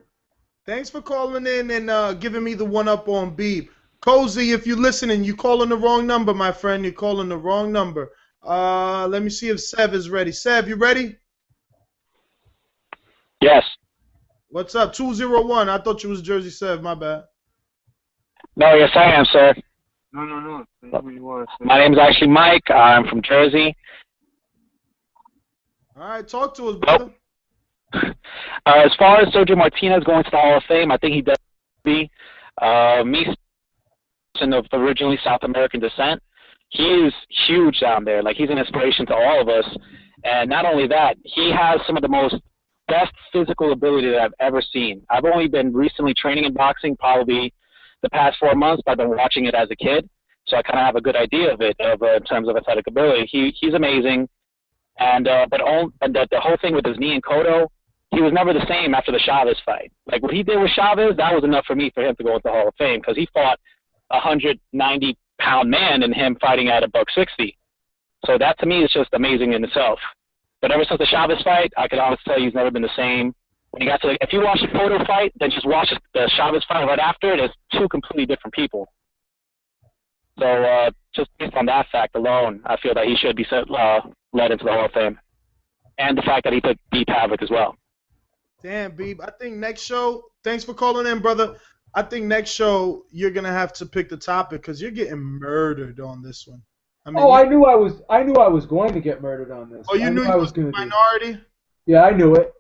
Thanks for calling in and giving me the one-up on Beeb. Cozy, if you're listening, you're calling the wrong number, my friend. You're calling the wrong number. Let me see if Sev is ready. Sev, you ready? Yes. What's up? 201. I thought you was Jersey Sev. My bad. No, yes, I am, sir. No. My name is actually Mike. I'm from Jersey. All right, talk to us, brother. As far as Sergio Martinez going to the Hall of Fame, I think he does be. Me, of originally South American descent, he is huge down there. Like, he's an inspiration to all of us. And not only that, he has some of the most best physical ability that I've ever seen. I've only been recently training in boxing, probably the past 4 months, but I've been watching it as a kid. So I kind of have a good idea of it in terms of athletic ability. He's amazing. And but the whole thing with his knee and Cotto, he was never the same after the Chavez fight. Like, what he did with Chavez, that was enough for me for him to go into the Hall of Fame, because he fought a 190-pound man and him fighting at $160. So that, to me, is just amazing in itself. But ever since the Chavez fight, I can honestly tell you he's never been the same. When he got to if you watch the Cotto fight, then just watch the Chavez fight right after it, it's two completely different people. So just based on that fact alone, I feel that he should be led into the Hall of Fame. And the fact that he took Beep Havoc as well. Damn, Beep. I think next show, thanks for calling in, brother. I think next show you're going to have to pick the topic because you're getting murdered on this one. I mean, I knew I was going to get murdered on this. Oh, you knew I was going to minority? Yeah, I knew it.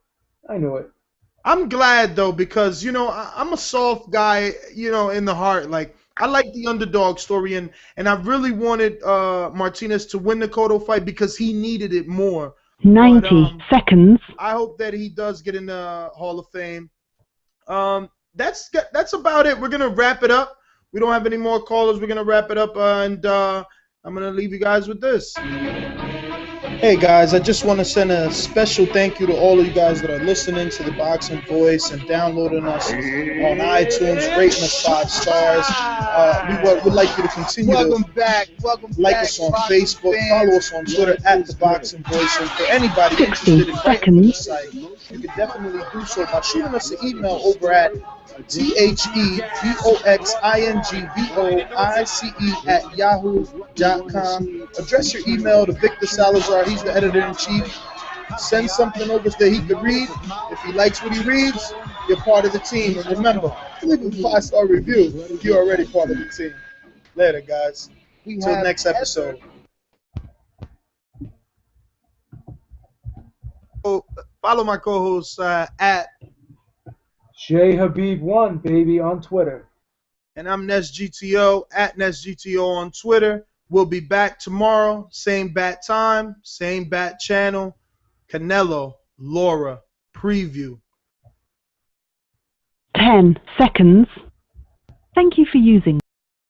I'm glad, though, because, you know, I'm a soft guy, you know, in the heart. Like, I like the underdog story, and I really wanted Martinez to win the Cotto fight because he needed it more. 90 seconds. I hope that he does get in the Hall of Fame. That's about it. We're going to wrap it up. We don't have any more callers. We're going to wrap it up, and I'm going to leave you guys with this. Hey guys, I just want to send a special thank you to all of you guys that are listening to the Boxing Voice and downloading us on iTunes, rating us 5 stars. We would like you to continue to like us on Facebook, follow us on Twitter at the Boxing Voice, and for anybody interested in writing the site, you can definitely do so by shooting us an email over at theboxingvoice@yahoo.com. Address your email to Victor Salazar. He's the editor-in-chief. Send something over that he could read. If he likes what he reads, you're part of the team. And remember, leave a 5-star review. You're already part of the team. Later, guys. Till next episode. Follow my co-host at JHabib1, baby, on Twitter. And I'm NesGTO, at NesGTO on Twitter. We'll be back tomorrow, same bat time, same bat channel. Canelo, Laura, preview. 10 seconds. Thank you for using